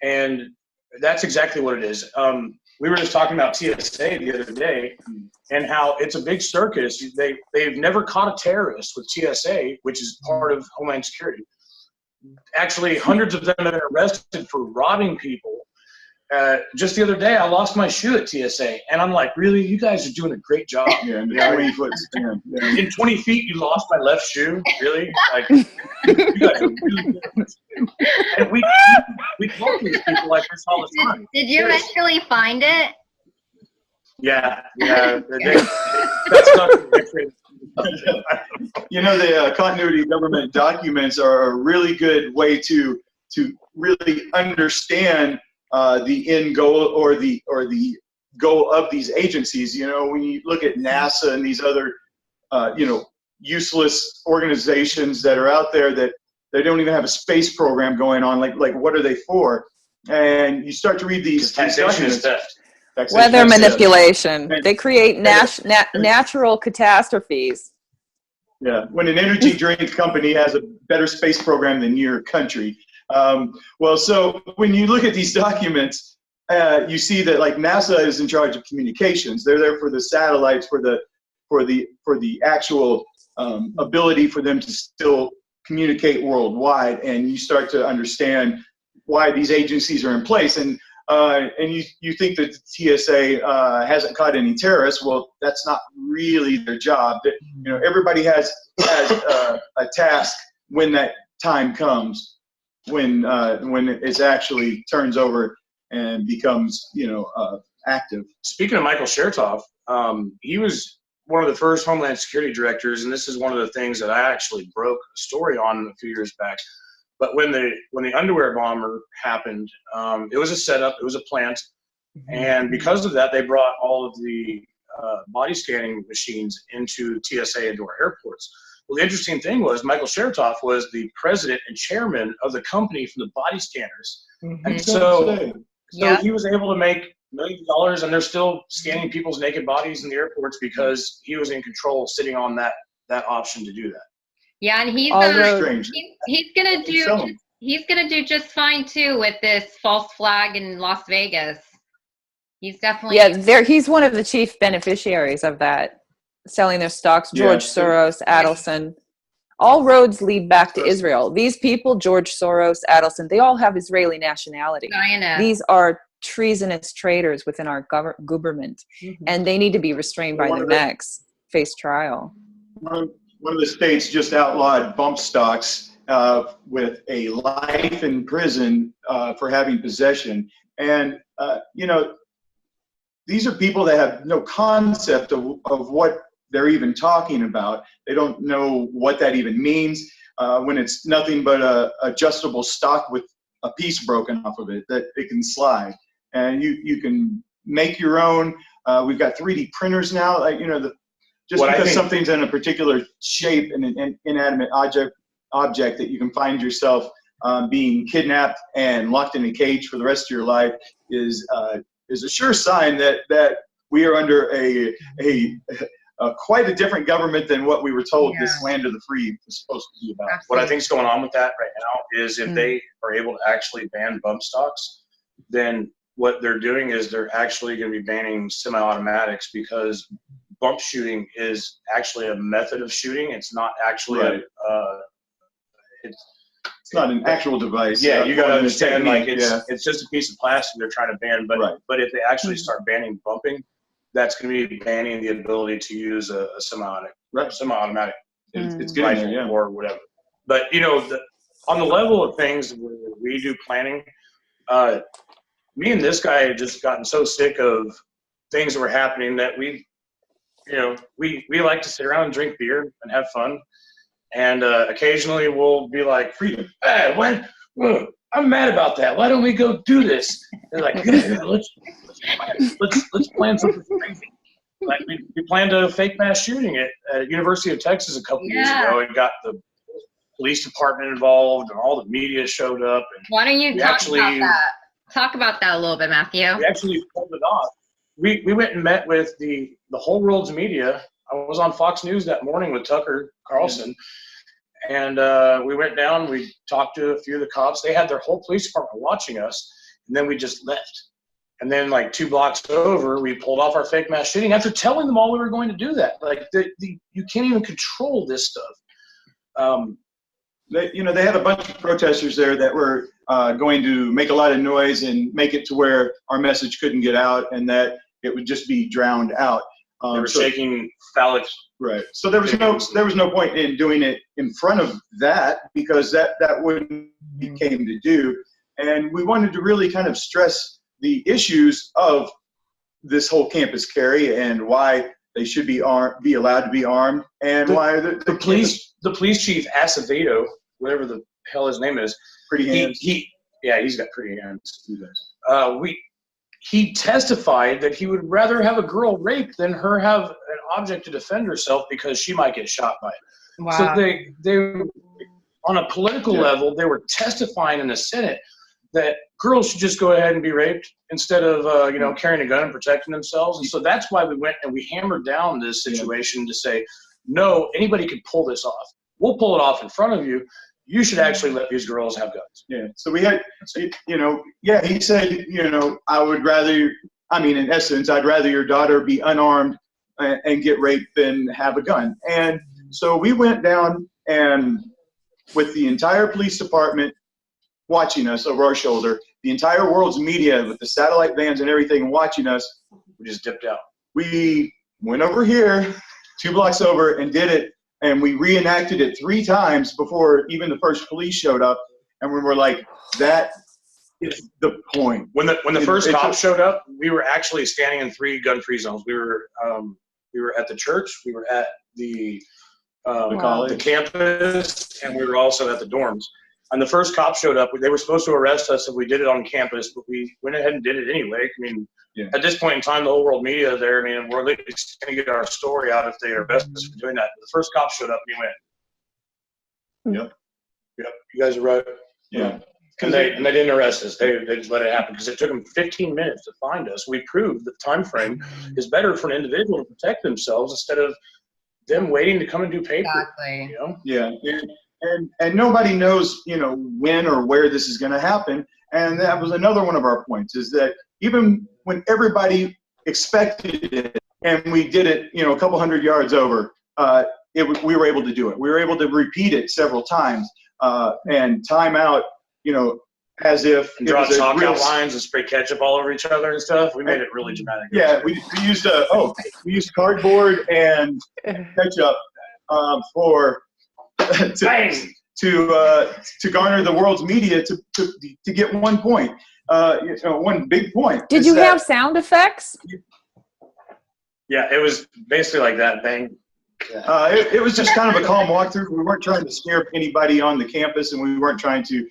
And that's exactly what it is. We were just talking about TSA the other day and how it's a big circus. They've never caught a terrorist with TSA, which is part of Homeland Security. Actually, hundreds of them have been arrested for robbing people. Just the other day, I lost my shoe at TSA, and I'm like, really? You guys are doing a great job. Yeah, in 20 foot span. Yeah. In 20 feet, you lost my left shoe? Really? Like, you guys are really good. And we talk to these people like this all the time. Did you eventually find it? Yeah. That's not the the continuity of government documents are a really good way to really understand the end goal or the goal of these agencies. When you look at NASA and these other useless organizations that are out there that they don't even have a space program going on, like what are they for? And you start to read these documents. Weather manipulation. They create natural catastrophes. Yeah, when an energy drink company has a better space program than your country. So when you look at these documents, you see that like NASA is in charge of communications. They're there for the satellites, for the actual ability for them to still communicate worldwide. And you start to understand why these agencies are in place. And you think that TSA hasn't caught any terrorists. Well, that's not really their job. Everybody has a task when that time comes, when it actually turns over and becomes active. Speaking of Michael Chertoff, he was one of the first Homeland Security directors, and this is one of the things that I actually broke a story on a few years back. But when the underwear bomber happened, it was a setup, it was a plant, and because of that, they brought all of the body scanning machines into TSA and to our airports. Well, the interesting thing was Michael Chertoff was the president and chairman of the company from the body scanners, and so he was able to make millions of dollars, and they're still scanning people's naked bodies in the airports because he was in control, sitting on that option to do that. Yeah, and he's gonna do just fine too with this false flag in Las Vegas. He's definitely he's one of the chief beneficiaries of that, selling their stocks. George Soros, Adelson. All roads lead back to Israel. These people, George Soros, Adelson, they all have Israeli nationality. These are treasonous traitors within our Gooberment, and they need to be restrained by their necks, face trial. One of the states just outlawed bump stocks with a life in prison for having possession. And, these are people that have no concept of what they're even talking about. They don't know what that even means when it's nothing but a adjustable stock with a piece broken off of it that it can slide. And you can make your own. We've got 3D printers now. Because something's in a particular shape and an inanimate object that you can find yourself being kidnapped and locked in a cage for the rest of your life is a sure sign that we are under a quite a different government than what we were told this land of the free was supposed to be about. Absolutely. What I think is going on with that right now is if they are able to actually ban bump stocks, then what they're doing is they're actually going to be banning semi-automatics, because bump shooting is actually a method of shooting. It's not actually it's not an actual device. Yeah, you got to understand, it's just a piece of plastic they're trying to ban. But if they actually start banning bumping, that's going to be banning the ability to use a semi-automatic it's getting there, or whatever. But on the level of things where we do planning, me and this guy had just gotten so sick of things that were happening that we like to sit around and drink beer and have fun. And occasionally we'll be like, freedom. Hey, I'm mad about that. Why don't we go do this? They're like, let's plan something crazy. Like we planned a fake mass shooting at University of Texas a couple years ago, and got the police department involved, and all the media showed up. And why don't you talk about that? Talk about that a little bit, Matthew. We actually pulled it off. We went and met with the whole world's media. I was on Fox News that morning with Tucker Carlson, and we went down. We talked to a few of the cops. They had their whole police department watching us, and then we just left. And then, like 2 blocks over, we pulled off our fake mass shooting after telling them all we were going to do that. Like, you can't even control this stuff. They had a bunch of protesters there that were going to make a lot of noise and make it to where our message couldn't get out, and that it would just be drowned out. They were shaking phallic. Right. So there was no point in doing it in front of that, because that wouldn't be came to do. And we wanted to really kind of stress the issues of this whole campus carry and why they should be allowed to be armed, and why the police chief Acevedo, whatever the hell his name is, pretty hands. He's got pretty hands. He does. He testified that he would rather have a girl raped than her have an object to defend herself, because she might get shot by it. Wow. So they on a political level, they were testifying in the Senate that girls should just go ahead and be raped instead of carrying a gun and protecting themselves. And so that's why we went and we hammered down this situation to say, no, anybody can pull this off. We'll pull it off in front of you. You should actually let these girls have guns. Yeah. So we had, he said, I would rather, in essence, I'd rather your daughter be unarmed and get raped than have a gun. And so we went down and with the entire police department, watching us over our shoulder. The entire world's media with the satellite bands and everything watching us. We just dipped out. We went over here, 2 blocks over, and did it. And we reenacted it 3 times before even the first police showed up. And we were like, that is the point. When the first cops showed up, we were actually standing in 3 gun-free zones. We were at the church, we were at the college, the campus, and we were also at the dorms. And the first cops showed up. They were supposed to arrest us if we did it on campus, but we went ahead and did it anyway. I mean, at this point in time, the whole world media there. I mean, we're at least going to get our story out if they arrest us for doing that. The first cops showed up, and he went, "Yep, you guys are right." Yeah. And they didn't arrest us. They just let it happen because it took them 15 minutes to find us. We proved that the time frame is better for an individual to protect themselves instead of them waiting to come and do paper. Exactly. You know? Yeah. And nobody knows, when or where this is going to happen. And that was another one of our points, is that even when everybody expected it and we did it, a couple hundred yards over, we were able to do it. We were able to repeat it several times and time out, as if and draw chalk outlines and spray ketchup all over each other and stuff. We made it really dramatic. Yeah, we used cardboard and ketchup to garner the world's media to get 1 point, one big point. Did you have sound effects? Yeah, it was basically like that. Bang. It was just kind of a calm walkthrough. We weren't trying to scare anybody on the campus, and we weren't trying to,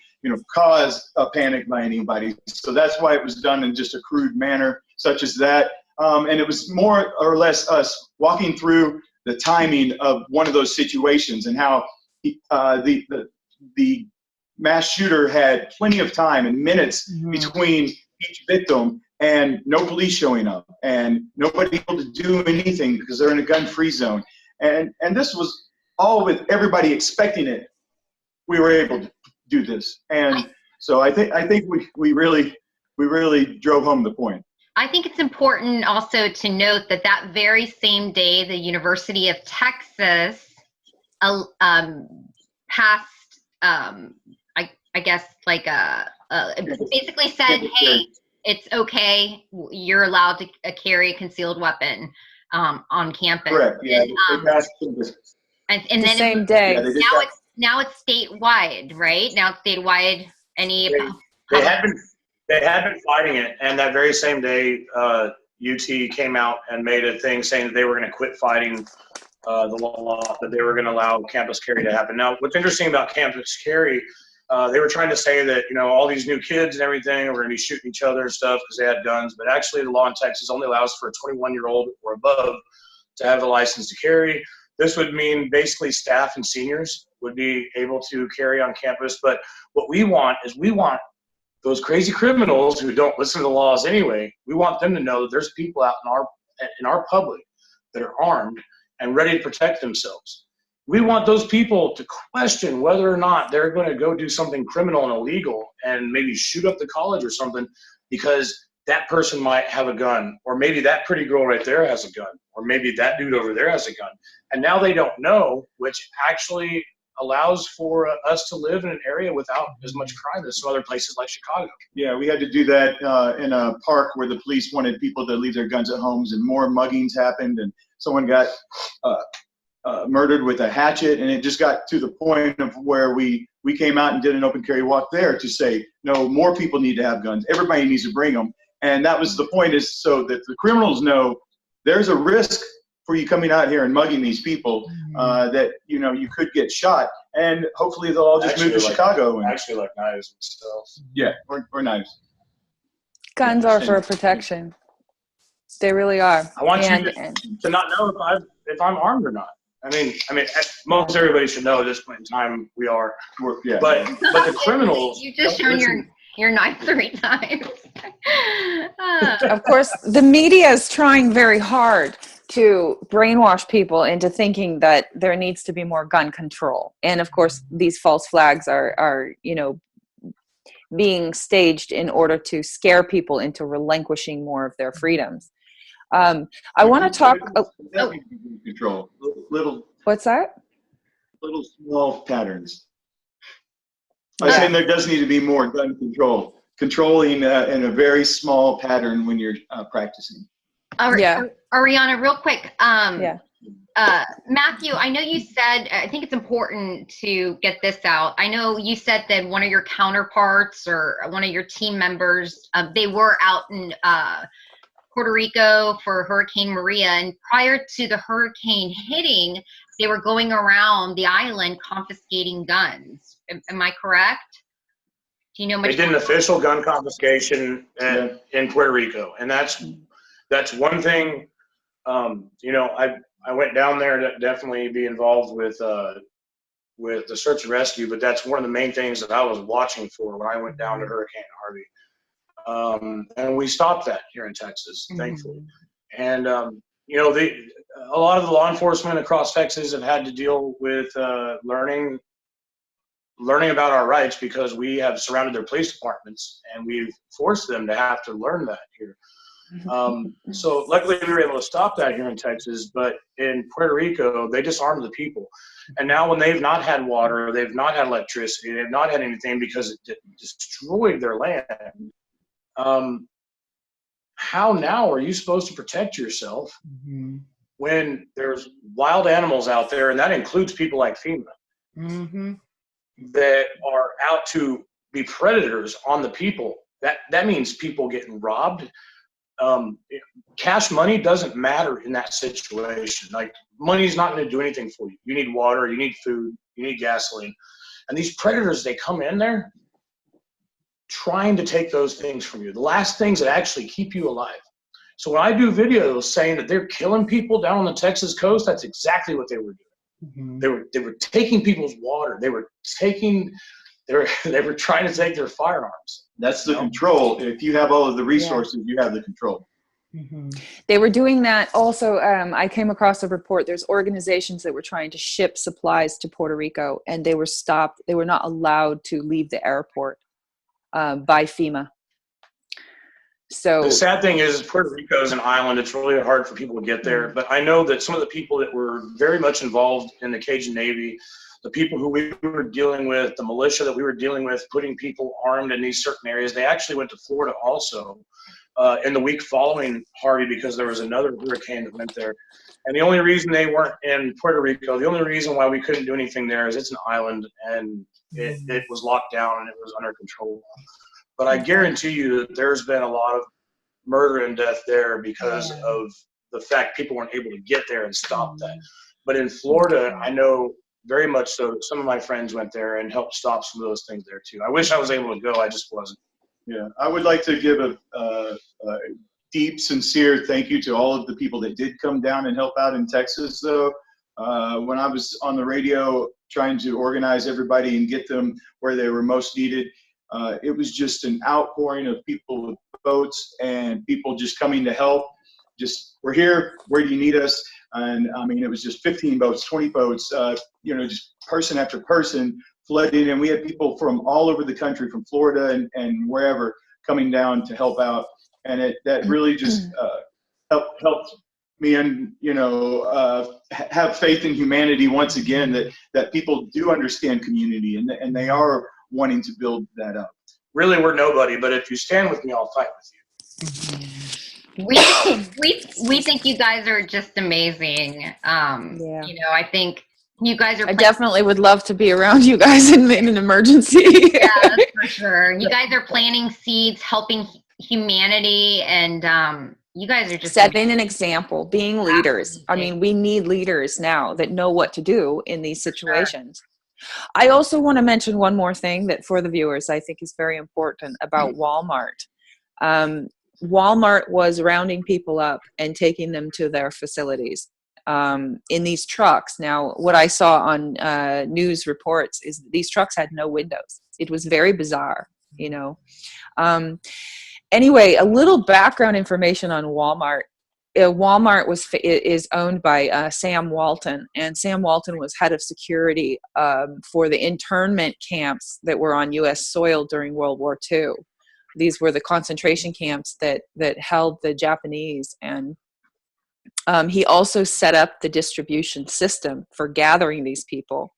cause a panic by anybody. So that's why it was done in just a crude manner, such as that. And it was more or less us walking through the timing of one of those situations and how the mass shooter had plenty of time and minutes between each victim, and no police showing up and nobody able to do anything because they're in a gun-free zone. And this was all with everybody expecting it. We were able to do this, and so I think we really drove home the point. I think it's important also to note that very same day, the University of Texas passed, I guess, like basically said, hey, it's okay, you're allowed to carry a concealed weapon on campus. Correct. Yeah. And the then same day. Yeah, now it's statewide, right? Now it's statewide. They had been fighting it, and that very same day, UT came out and made a thing saying that they were going to quit fighting the law, that they were going to allow campus carry to happen. Now, what's interesting about campus carry, they were trying to say that, all these new kids and everything were going to be shooting each other and stuff because they had guns, but actually the law in Texas only allows for a 21-year-old or above to have the license to carry. This would mean basically staff and seniors would be able to carry on campus, but what we want is those crazy criminals who don't listen to the laws anyway, we want them to know that there's people out in our public that are armed and ready to protect themselves. We want those people to question whether or not they're going to go do something criminal and illegal and maybe shoot up the college or something because that person might have a gun, or maybe that pretty girl right there has a gun, or maybe that dude over there has a gun. And now they don't know, which actually allows for us to live in an area without as much crime as some other places like Chicago. Yeah, we had to do that in a park where the police wanted people to leave their guns at homes, and more muggings happened, and someone got murdered with a hatchet, and it just got to the point of where we came out and did an open carry walk there to say, no, more people need to have guns. Everybody needs to bring them. And that was the point, is so that the criminals know there's a risk for you coming out here and mugging these people, that you could get shot, and hopefully they'll all just move to Chicago. And actually, like knives and stuff. Yeah, or knives. Guns are for protection. They really are. I want you to not know if I'm armed or not. I mean, most everybody should know at this point in time we are. Yeah. But the criminals. You just shown your knife 3 times. Of course, the media is trying very hard to brainwash people into thinking that there needs to be more gun control. And of course, these false flags are being staged in order to scare people into relinquishing more of their freedoms. I want to talk. Control little. What's that? Little small patterns. I was saying there does need to be more gun control, controlling in a very small pattern when you're practicing. Ariyana, real quick. Yeah. Mathew, I know you said, I think it's important to get this out. I know you said that one of your counterparts or one of your team members, they were out in Puerto Rico for Hurricane Maria, and prior to the hurricane hitting, they were going around the island confiscating guns. Am I correct? Do you know much? They did an official gun confiscation in Puerto Rico, and that's one thing. You know, I went down there to definitely be involved with the search and rescue, but that's one of the main things that I was watching for when I went down to Hurricane Harvey. And we stopped that here in Texas, thankfully. And, you know, a lot of the law enforcement across Texas have had to deal with learning about our rights because we have surrounded their police departments and we've forced them to have to learn that here. So luckily we were able to stop that here in Texas, but in Puerto Rico, they disarmed the people. And now when they've not had water, they've not had electricity, they've not had anything because it destroyed their land. How now are you supposed to protect yourself when there's wild animals out there, and that includes people like FEMA, that are out to be predators on the people? That means people getting robbed. Cash money doesn't matter in that situation. Like, money's not going to do anything for you. You need water, you need food, you need gasoline. And these predators, they come in there trying to take those things from you, the last things that actually keep you alive. So when I do videos saying that they're killing people down on the Texas coast, that's exactly what they were doing. They were taking people's water. They were trying to take their firearms. That's the control. If you have all of the resources, you have the control. They were doing that also. I came across a report. There's organizations that were trying to ship supplies to Puerto Rico, and they were stopped. They were not allowed to leave the airport by FEMA. So the sad thing is Puerto Rico is an island. It's really hard for people to get there. But I know that some of the people that were very much involved in the Cajun Navy, the people who we were dealing with, the militia that we were dealing with, putting people armed in these certain areas, they actually went to Florida also in the week following Harvey because there was another hurricane that went there. And the only reason they weren't in Puerto Rico, the only reason why we couldn't do anything there is it's an island and it was locked down and it was under control. But I guarantee you that there's been a lot of murder and death there because of the fact people weren't able to get there and stop that. But in Florida, I know very much so. Some of my friends went there and helped stop some of those things there too. I wish I was able to go. I just wasn't. Yeah, I would like to give a deep, sincere thank you to all of the people that did come down and help out in Texas, though. When I was on the radio trying to organize everybody and get them where they were most needed, it was just an outpouring of people with boats and people just coming to help. Just, we're here, where do you need us? And I mean, it was just 15 boats, 20 boats, you know, just person after person flooding. And we had people from all over the country, from Florida and wherever, coming down to help out. And that really just helped me, and you know, have faith in humanity once again, that people do understand community and they are wanting to build that up. Really, we're nobody, but if you stand with me, I'll fight with you. We think you guys are just amazing. You know, I think you guys are. I definitely would love to be around you guys in an emergency. Yeah, that's for sure. You guys are planting seeds, helping humanity, and you guys are just setting an example, being leaders. I mean, we need leaders now that know what to do in these situations. Sure. I also want to mention one more thing that for the viewers I think is very important about Walmart. Walmart was rounding people up and taking them to their facilities in these trucks. Now, what I saw on news reports is that these trucks had no windows. It was very bizarre, you know. Anyway, a little background information on Walmart. Walmart is owned by Sam Walton, and Sam Walton was head of security for the internment camps that were on U.S. soil during World War II. These were the concentration camps that held the Japanese, and he also set up the distribution system for gathering these people.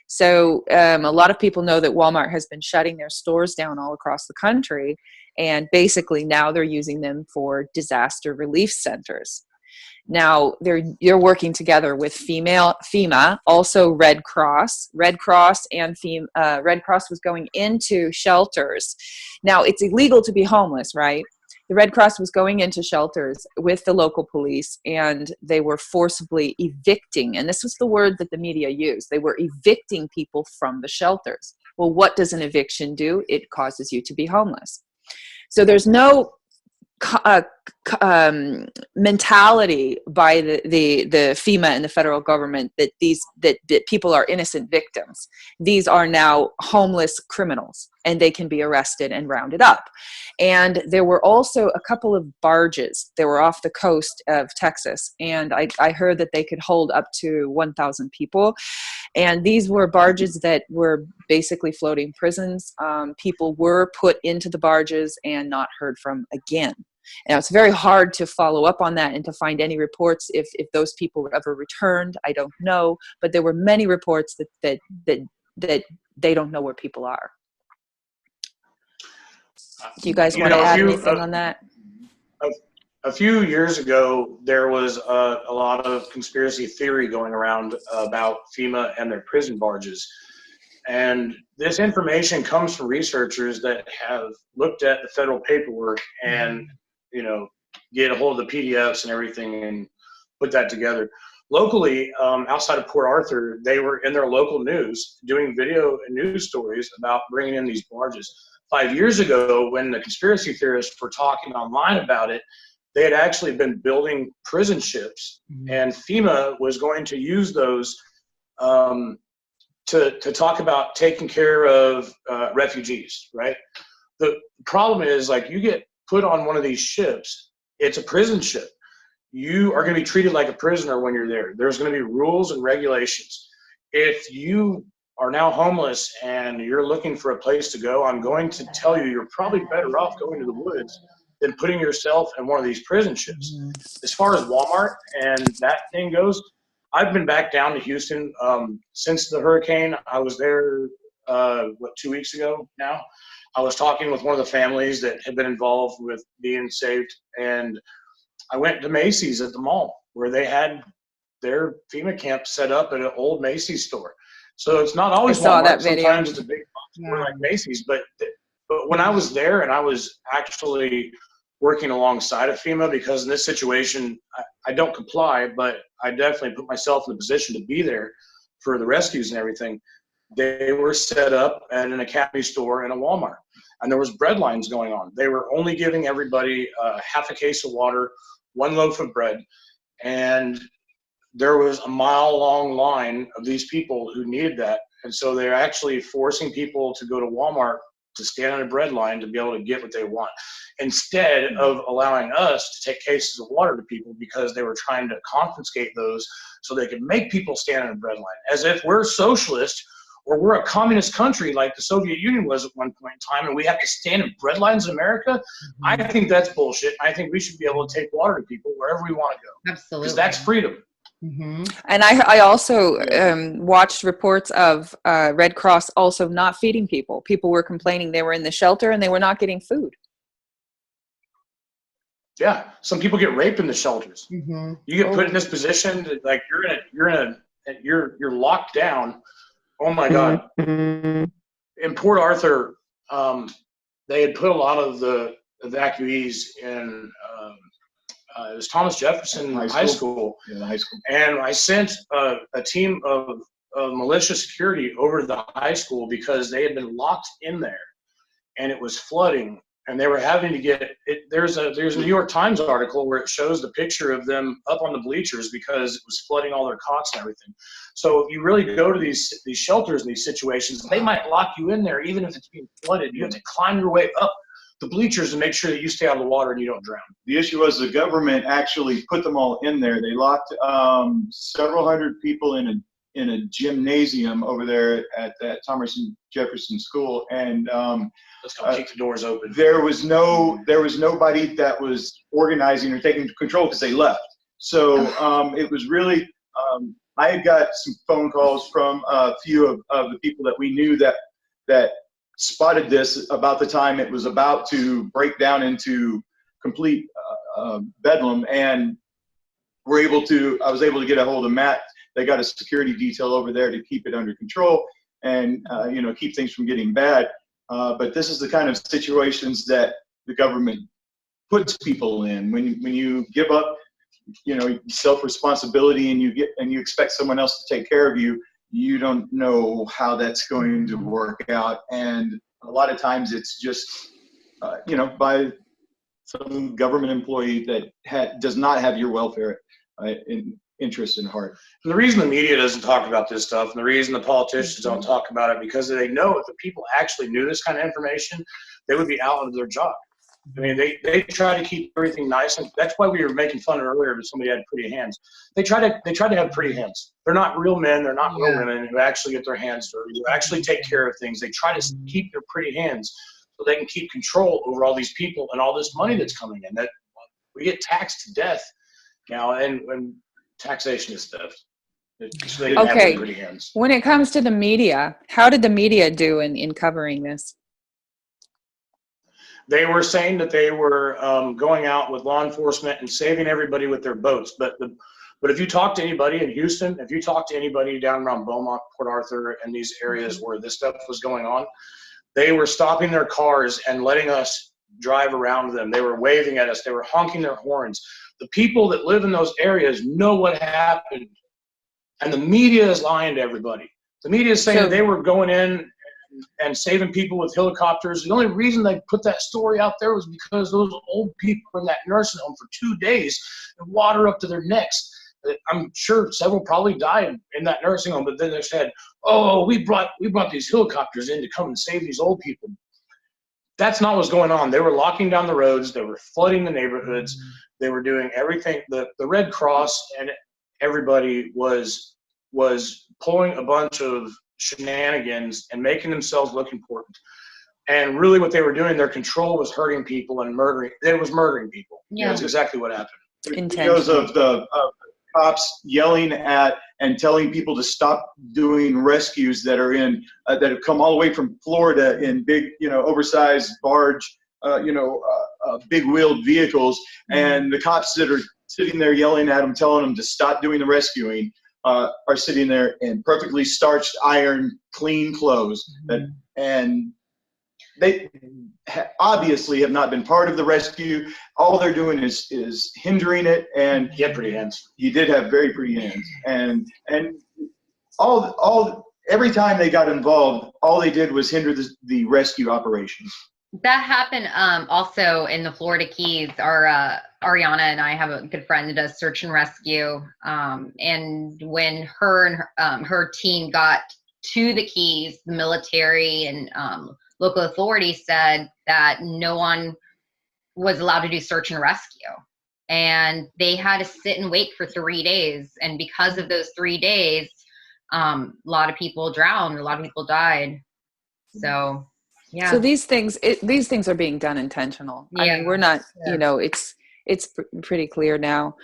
So a lot of people know that Walmart has been shutting their stores down all across the country, and basically now they're using them for disaster relief centers. Now you're working together with FEMA, also Red Cross. Red Cross and FEMA, Red Cross was going into shelters. Now it's illegal to be homeless, right? The Red Cross was going into shelters with the local police, and they were forcibly evicting. And this was the word that the media used. They were evicting people from the shelters. Well, what does an eviction do? It causes you to be homeless. So there's no mentality by the FEMA and the federal government that that people are innocent victims. These are now homeless criminals, and they can be arrested and rounded up. And there were also a couple of barges that were off the coast of Texas, and I heard that they could hold up to 1,000 people. And these were barges that were basically floating prisons. People were put into the barges and not heard from again. Now, it's very hard to follow up on that and to find any reports if those people were ever returned. I don't know, but there were many reports that they don't know where people are. Do you guys want to add anything on that? A few years ago, there was a lot of conspiracy theory going around about FEMA and their prison barges. And this information comes from researchers that have looked at the federal paperwork and, get a hold of the PDFs and everything and put that together. Locally, outside of Port Arthur, they were in their local news doing video and news stories about bringing in these barges. 5 years ago, when the conspiracy theorists were talking online about it, they had actually been building prison ships, and FEMA was going to use those to talk about taking care of refugees, right? The problem is, like, you get put on one of these ships, it's a prison ship. You are going to be treated like a prisoner when you're there. There's going to be rules and regulations. If you are now homeless and you're looking for a place to go, I'm going to tell you, you're probably better off going to the woods than putting yourself in one of these prison ships. As far as Walmart and that thing goes, I've been back down to Houston since the hurricane. I was there, 2 weeks ago now. I was talking with one of the families that had been involved with being saved, and I went to Macy's at the mall where they had their FEMA camp set up at an old Macy's store. So it's not always saw Walmart. that video. Sometimes it's a big box store like Macy's. But when I was there, and I was actually working alongside of FEMA, because in this situation, I don't comply, but I definitely put myself in the position to be there for the rescues and everything. They were set up at an Academy store and a Walmart, and there was bread lines going on. They were only giving everybody half a case of water, one loaf of bread, and there was a mile-long line of these people who needed that. And so they're actually forcing people to go to Walmart to stand on a bread line to be able to get what they want, instead of allowing us to take cases of water to people, because they were trying to confiscate those so they could make people stand on a bread line, as if we're socialist or we're a communist country like the Soviet Union was at one point in time, and we have to stand in bread lines in America. I think that's bullshit. I think we should be able to take water to people wherever we want to go. Absolutely. Because that's freedom. And I also watched reports of Red Cross also not feeding people. People were complaining they were in the shelter and they were not getting food. Yeah, some people get raped in the shelters. You get put in this position that, like, you're locked down. Oh my God! In Port Arthur, they had put a lot of the evacuees in. It was Thomas Jefferson High School. Yeah, the high school. And I sent a team of militia security over to the high school because they had been locked in there, and it was flooding, and they were having to get it. There's a New York Times article where it shows the picture of them up on the bleachers because it was flooding all their cots and everything. So if you really go to these shelters in these situations, they might lock you in there even if it's being flooded. You have to climb your way up the bleachers and make sure that you stay out of the water and you don't drown. The issue was the government actually put them all in there. They locked several hundred people in a gymnasium over there at that Thomas Jefferson School, and let's go keep the doors open. There was nobody that was organizing or taking control because they left. So it was really I had got some phone calls from a few of the people that we knew that spotted this about the time it was about to break down into complete bedlam, and I was able to get a hold of Matt. They got a security detail over there to keep it under control and keep things from getting bad. But this is the kind of situations that the government puts people in when you give up, self-responsibility, and you expect someone else to take care of you. You don't know how that's going to work out, and a lot of times it's just by some government employee that does not have your welfare interest in heart. And the reason the media doesn't talk about this stuff, and the reason the politicians don't talk about it, because they know if the people actually knew this kind of information, they would be out of their job. I mean, they try to keep everything nice, and that's why we were making fun earlier that somebody had pretty hands. They try to have pretty hands. They're not real men. They're not real women who actually get their hands dirty, who actually take care of things. They try to keep their pretty hands so they can keep control over all these people and all this money that's coming in. That we get taxed to death now, and taxation is theft. So they can have their pretty hands. When it comes to the media, how did the media do in covering this? They were saying that they were going out with law enforcement and saving everybody with their boats. But if you talk to anybody in Houston, if you talk to anybody down around Beaumont, Port Arthur, and these areas where this stuff was going on, they were stopping their cars and letting us drive around them. They were waving at us. They were honking their horns. The people that live in those areas know what happened. And the media is lying to everybody. The media is saying that they were going in and saving people with helicopters. The only reason they put that story out there was because those old people were in that nursing home for 2 days and water up to their necks. I'm sure several probably died in that nursing home, but then they said, "Oh, we brought these helicopters in to come and save these old people." That's not what's going on. They were locking down the roads. They were flooding the neighborhoods. They were doing everything. The Red Cross and everybody was pulling a bunch of shenanigans and making themselves look important. And really what they were doing, their control was hurting people and murdering. It was murdering people. Yeah. That's exactly what happened. Videos of the cops yelling at and telling people to stop doing rescues that are that have come all the way from Florida in big, oversized barge, big wheeled vehicles. And the cops that are sitting there yelling at them, telling them to stop doing the rescuing, are sitting there in perfectly starched, iron, clean clothes. And they obviously have not been part of the rescue. All they're doing is hindering it. And he had pretty hands. He did have very pretty hands. And every time they got involved, all they did was hinder the rescue operations. That happened also in the Florida Keys. Our Ariyana and I have a good friend that does search and rescue. And when her and her team got to the Keys, the military and local authorities said that no one was allowed to do search and rescue. And they had to sit and wait for 3 days. And because of those 3 days, a lot of people drowned, a lot of people died. So, yeah. So these things are being done intentional. Yeah. I mean, we're not, it's pretty clear now.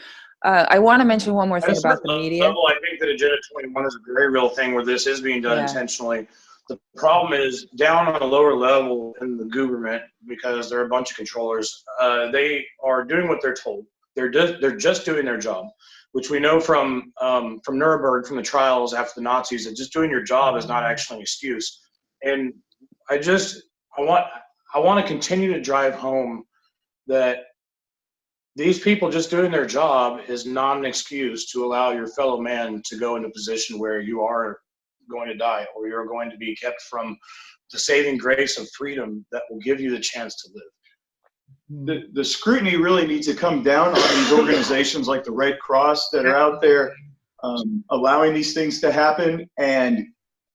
I want to mention one more thing about the media. I think that Agenda 21 is a very real thing where this is being done intentionally. The problem is down on a lower level in the Gooberment, because there are a bunch of controllers. They are doing what they're told. They're just doing their job, which we know from Nuremberg, from the trials after the Nazis, that just doing your job is not actually an excuse. And I want to continue to drive home that these people just doing their job is not an excuse to allow your fellow man to go in a position where you are going to die, or you're going to be kept from the saving grace of freedom that will give you the chance to live. The scrutiny really needs to come down on these organizations like the Red Cross that are out there allowing these things to happen and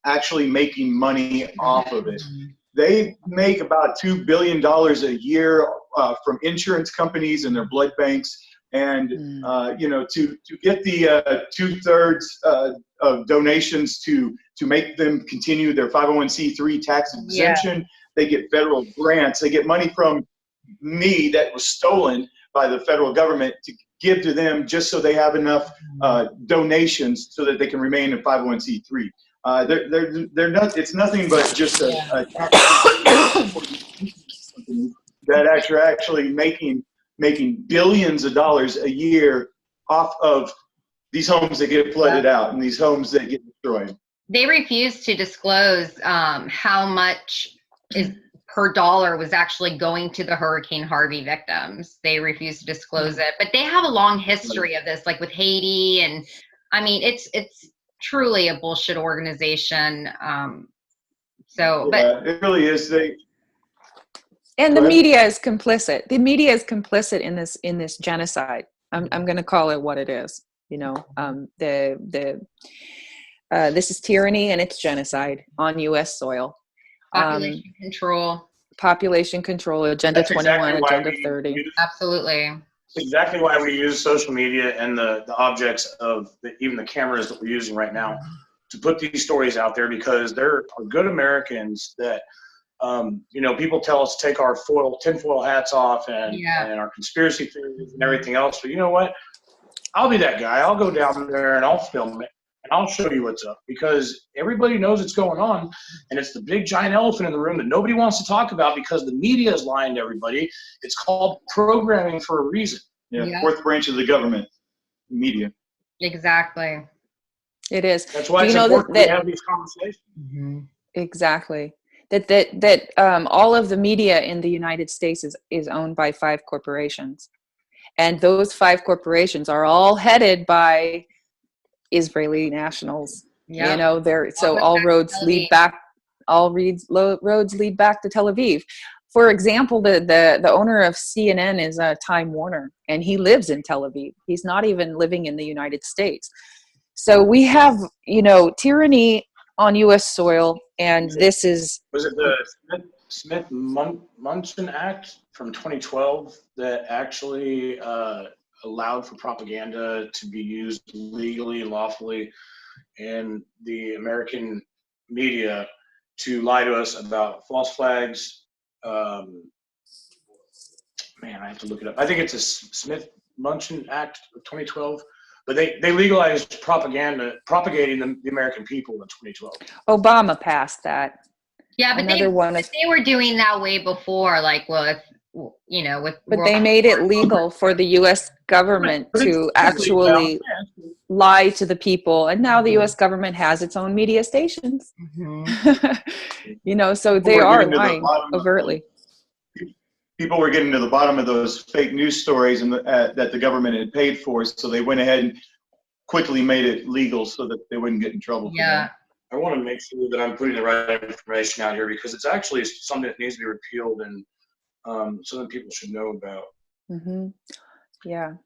actually making money off of it. They make about $2 billion a year from insurance companies and their blood banks. And, to get the 2/3 of donations to make them continue their 501c3 tax exemption, they get federal grants. They get money from me that was stolen by the federal government give to them just so they have enough donations so that they can remain a 501c3. They're not. It's nothing but just a tax that actually making billions of dollars a year off of these homes that get flooded out and these homes that get destroyed. They refuse to disclose how much is per dollar was actually going to the Hurricane Harvey victims. They refuse to disclose it, but they have a long history of this, like with Haiti, and I mean, it's truly a bullshit organization. But it really is. And the media is complicit. The media is complicit in this genocide. I'm going to call it what it is. You know, this is tyranny and it's genocide on U.S. soil. Population control, Agenda 21, Agenda 30. Absolutely. It's exactly why we use social media and the objects of even the cameras that we're using right now to put these stories out there, because there are good Americans that, you know, people tell us to take our tinfoil hats off and our conspiracy theories and everything else. But you know what? I'll be that guy. I'll go down there and I'll film it. And I'll show you what's up, because everybody knows it's going on, and it's the big giant elephant in the room that nobody wants to talk about because the media is lying to everybody. It's called programming for a reason. Yeah. Fourth branch of the government, media. Exactly. It is. That's why it's important to have these conversations. Mm-hmm. Exactly. That all of the media in the United States is owned by 5 corporations, and those 5 corporations are all headed by Israeli nationals. You know, all roads lead back to Tel Aviv. For example, the owner of CNN is Time Warner, and he lives in Tel Aviv. He's not even living in the United States. So we have, you know, tyranny on U.S. soil, and this is... Was it the Smith-Munson Act from 2012 that actually allowed for propaganda to be used legally, lawfully, in the American media to lie to us about false flags? Man, I have to look it up. I think it's a Smith-Munson Act of 2012, but they legalized propagating the American people in 2012. Obama passed that. Yeah, but they were doing that way before, like with. But they made it legal for the U.S. government to actually lie to the people, and now the U.S. government has its own media stations. Mm-hmm. You know, so they are lying overtly. People were getting to the bottom of those fake news stories and that the government had paid for, so they went ahead and quickly made it legal so that they wouldn't get in trouble. Yeah. I want to make sure that I'm putting the right information out here, because it's actually something that needs to be repealed and something people should know about. Mm-hmm. Yeah.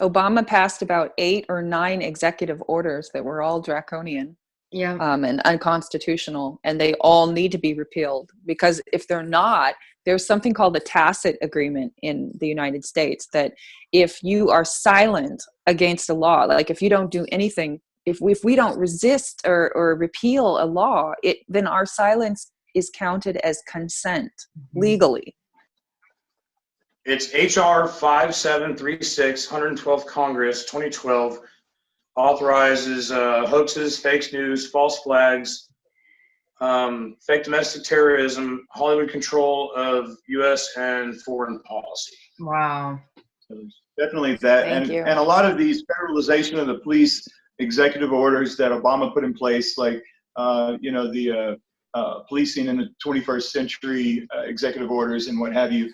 Obama passed about 8 or 9 executive orders that were all draconian. Yeah. And unconstitutional, and they all need to be repealed, because if they're not, there's something called the tacit agreement in the United States that if you are silent against a law, like if you don't do anything, if we don't resist or repeal a law, then our silence is counted as consent legally. It's H.R. 5736, 112th Congress, 2012, authorizes hoaxes, fake news, false flags, fake domestic terrorism, Hollywood control of U.S. and foreign policy. Wow. Definitely that. Thank you. And a lot of these federalization of the police executive orders that Obama put in place, like, the policing in the 21st century executive orders and what have you,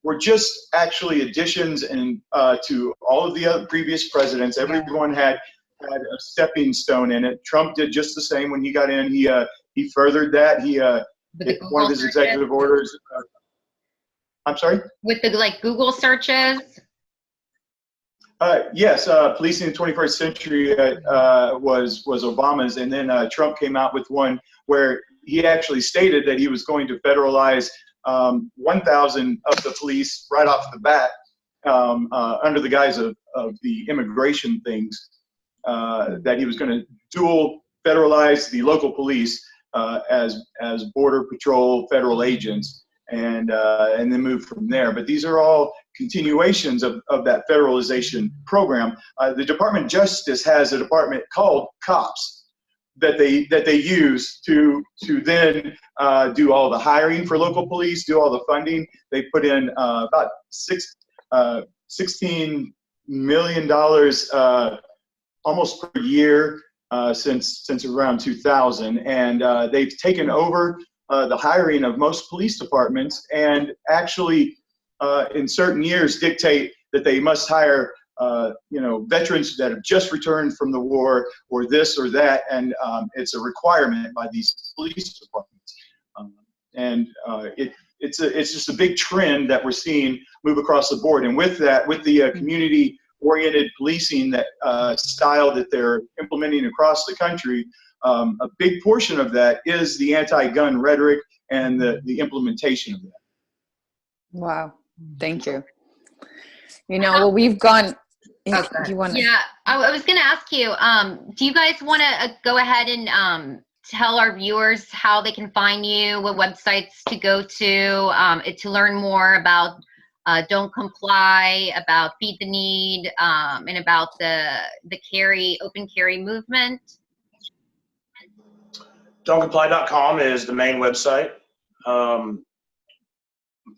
were just actually additions and to all of the other previous presidents. Everyone had a stepping stone in it. Trump did just the same when he got in. He furthered that. One of his executive orders. I'm sorry? With the Google searches? Yes, policing in the 21st century was Obama's, and then Trump came out with one where he actually stated that he was going to federalize 1,000 of the police right off the bat under the guise of the immigration things, that he was going to dual federalize the local police as border patrol federal agents, and then move from there. But these are all continuations of that federalization program. The Department of Justice has a department called COPS that they use to then do all the hiring for local police, do all the funding. They put in about $16 million almost per year since around 2000, and they've taken over the hiring of most police departments, and actually in certain years dictate that they must hire veterans that have just returned from the war, or this or that, and it's a requirement by these police departments. It's just a big trend that we're seeing move across the board. And with that, with the community-oriented policing that style that they're implementing across the country, a big portion of that is the anti-gun rhetoric and the implementation of that. Wow, thank you. Well, we've gone. Okay. Yeah, I was going to ask you, do you guys want to go ahead and tell our viewers how they can find you, what websites to go to learn more about Don't Comply, about Feed the Need, and about the open carry movement? Don'tComply.com is the main website.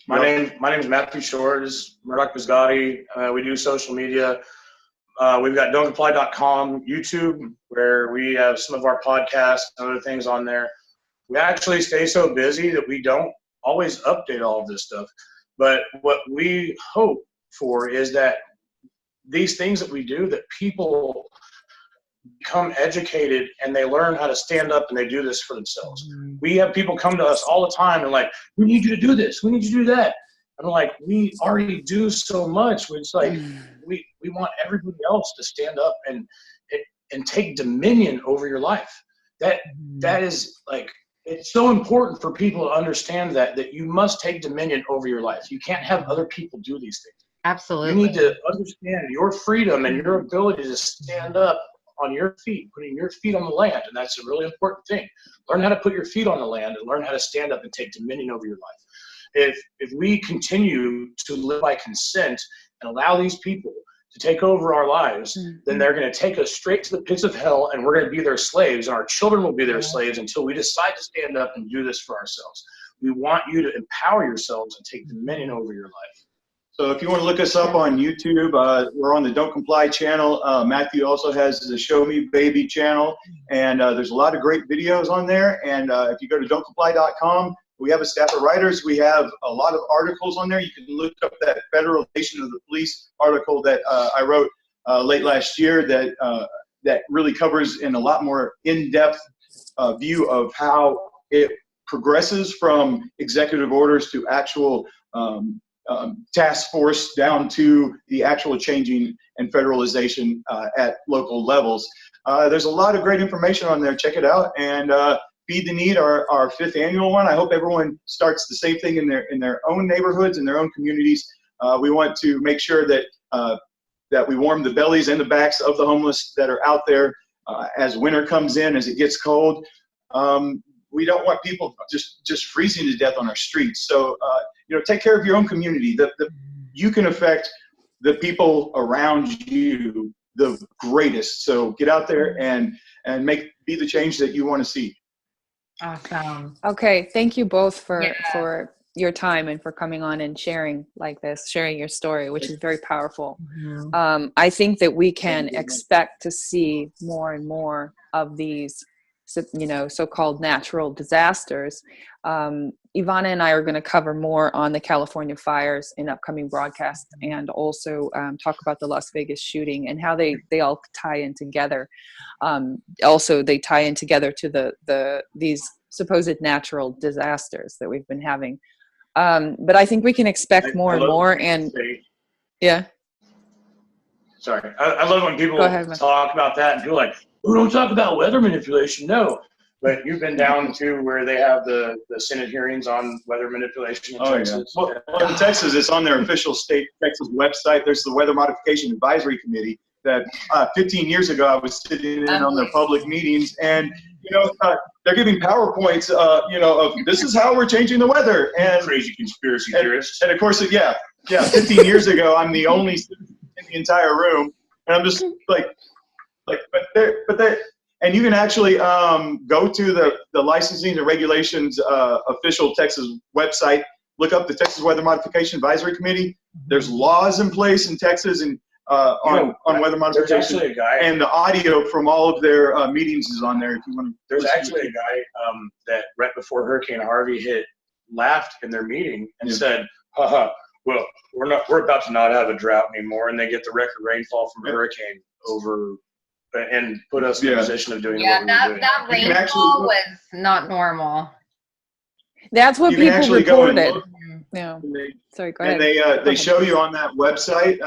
My name is Mathew Shores, Murdoch Pizgatti. We do social media. We've got Don'tComply.com, YouTube, where we have some of our podcasts and other things on there. We actually stay so busy that we don't always update all of this stuff. But what we hope for is that these things that we do, that people become educated and they learn how to stand up and they do this for themselves. We have people come to us all the time and like, we need you to do this, we need you to do that. I'm like, we already do so much. It's like we want everybody else to stand up and take dominion over your life. That is like, it's so important for people to understand that you must take dominion over your life. You can't have other people do these things. Absolutely. You need to understand your freedom and your ability to stand up on your feet, putting your feet on the land, and that's a really important thing. Learn how to put your feet on the land and learn how to stand up and take dominion over your life. If we continue to live by consent and allow these people to take over our lives, then they're going to take us straight to the pits of hell, and we're going to be their slaves, and our children will be their slaves until we decide to stand up and do this for ourselves. We want you to empower yourselves and take dominion over your life. So if you want to look us up on YouTube, we're on the Don't Comply channel. Mathew also has the Show Me Baby channel, and there's a lot of great videos on there. And if you go to don'tcomply.com, we have a staff of writers. We have a lot of articles on there. You can look up that Federalization of the Police article that I wrote late last year that really covers in a lot more in-depth view of how it progresses from executive orders to actual task force down to the actual changing and federalization at local levels. There's a lot of great information on there. Check it out. And Feed the Need, our 5th annual one. I hope everyone starts the same thing in their own neighborhoods, in their own communities. We want to make sure that that we warm the bellies and the backs of the homeless that are out there as winter comes in, as it gets cold. We don't want people just freezing to death on our streets. So take care of your own community. You can affect the people around you the greatest. So get out there and be the change that you want to see. Awesome. Okay, thank you both for your time and for coming on and sharing like this, sharing your story, which is very powerful. I think that we can expect to see more and more of these so-called natural disasters. Ivana and I are going to cover more on the California fires in upcoming broadcasts, and also talk about the Las Vegas shooting and how they all tie in together. Also, they tie in together to these supposed natural disasters that we've been having. But I think we can expect more and more. And yeah. Sorry, I love when people talk about that and people are like, "We don't talk about weather manipulation." No, but you've been down to where they have the Senate hearings on weather manipulation in Texas. Yeah. Well, in Texas, it's on their official state Texas website. There's the Weather Modification Advisory Committee that 15 years ago I was sitting in on their public meetings, and they're giving PowerPoints, of this is how we're changing the weather, and crazy conspiracy theorists. And of course, yeah, 15 years ago, I'm the only citizen in the entire room, and I'm just like, but there, and you can actually go to the licensing and regulations official Texas website, look up the Texas Weather Modification Advisory Committee. There's laws in place in Texas and on weather modification. There's actually a guy, and the audio from all of their meetings is on there if you want to. There's actually a guy that right before Hurricane Harvey hit laughed in their meeting and said, haha, well, we're about to not have a drought anymore, and they get the record rainfall from a hurricane over and put us in a position of doing what we were doing. That rainfall was not normal. That's what people reported. Yeah. Sorry, go ahead. And they show you on that website,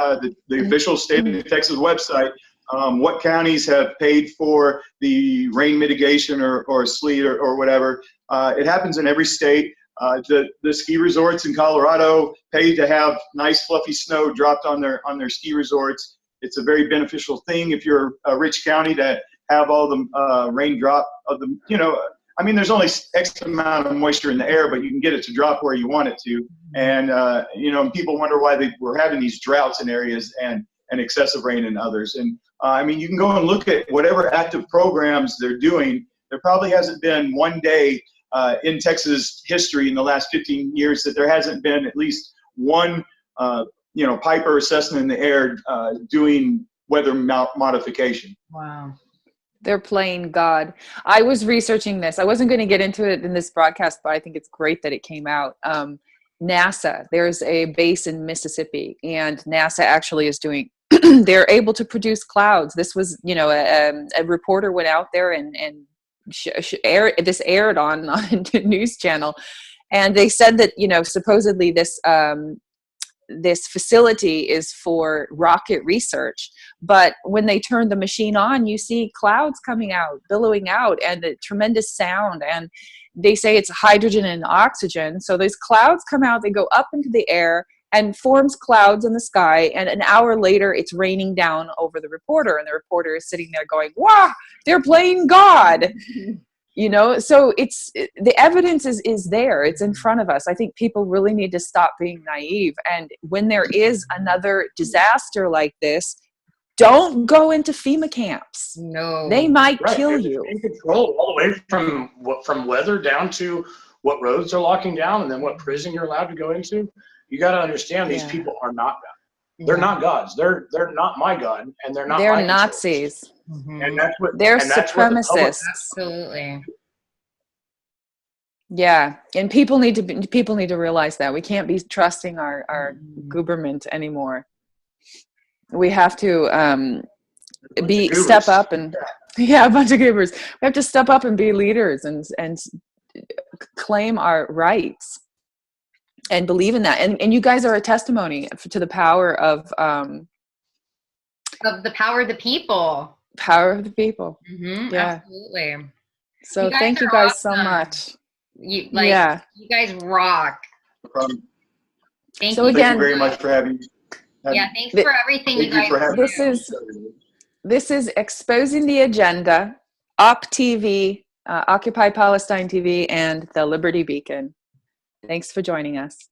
the official state of Texas website, what counties have paid for the rain mitigation or sleet or whatever. It happens in every state. The ski resorts in Colorado pay to have nice fluffy snow dropped on their ski resorts. It's a very beneficial thing if you're a rich county to have all the raindrop of the, I mean, there's only X amount of moisture in the air, but you can get it to drop where you want it to. And, people wonder why we're having these droughts in areas and excessive rain in others. And, I mean, you can go and look at whatever active programs they're doing. There probably hasn't been one day in Texas history in the last 15 years that there hasn't been at least one, Piper assessment in the air doing weather modification. Wow. They're playing God. I was researching this. I wasn't going to get into it in this broadcast, but I think it's great that it came out. NASA, there's a base in Mississippi, and NASA actually is doing, they're able to produce clouds. This was, a reporter went out there and this aired on a news channel. And they said that, supposedly this facility is for rocket research, but when they turn the machine on, you see clouds coming out, billowing out, and a tremendous sound. And they say it's hydrogen and oxygen. So those clouds come out, they go up into the air and forms clouds in the sky. And an hour later, it's raining down over the reporter. And the reporter is sitting there going, wow, they're playing God. So the evidence is there. It's in front of us. I think people really need to stop being naive. And when there is another disaster like this, don't go into FEMA camps. No. They might kill you. In control all the way from weather down to what roads are locking down and then what prison you're allowed to go into. You got to understand these people are not God. They're not gods. They're not my God, and they're not. They're Nazis. Mm-hmm. And that's what they're supremacists. Absolutely. Yeah, and people need to realize that we can't be trusting our Gooberment anymore. We have to step up and a bunch of goobers. We have to step up and be leaders and claim our rights and believe in that. And you guys are a testimony to the power of the power of the people. Power of the people. Mm-hmm, yeah, absolutely. So thank you guys so much. You guys rock. No problem. Thank you very much for having me. Thanks for everything you guys do. This is Exposing the Agenda, OpTV, Occupy Palestine TV, and the Liberty Beacon. Thanks for joining us.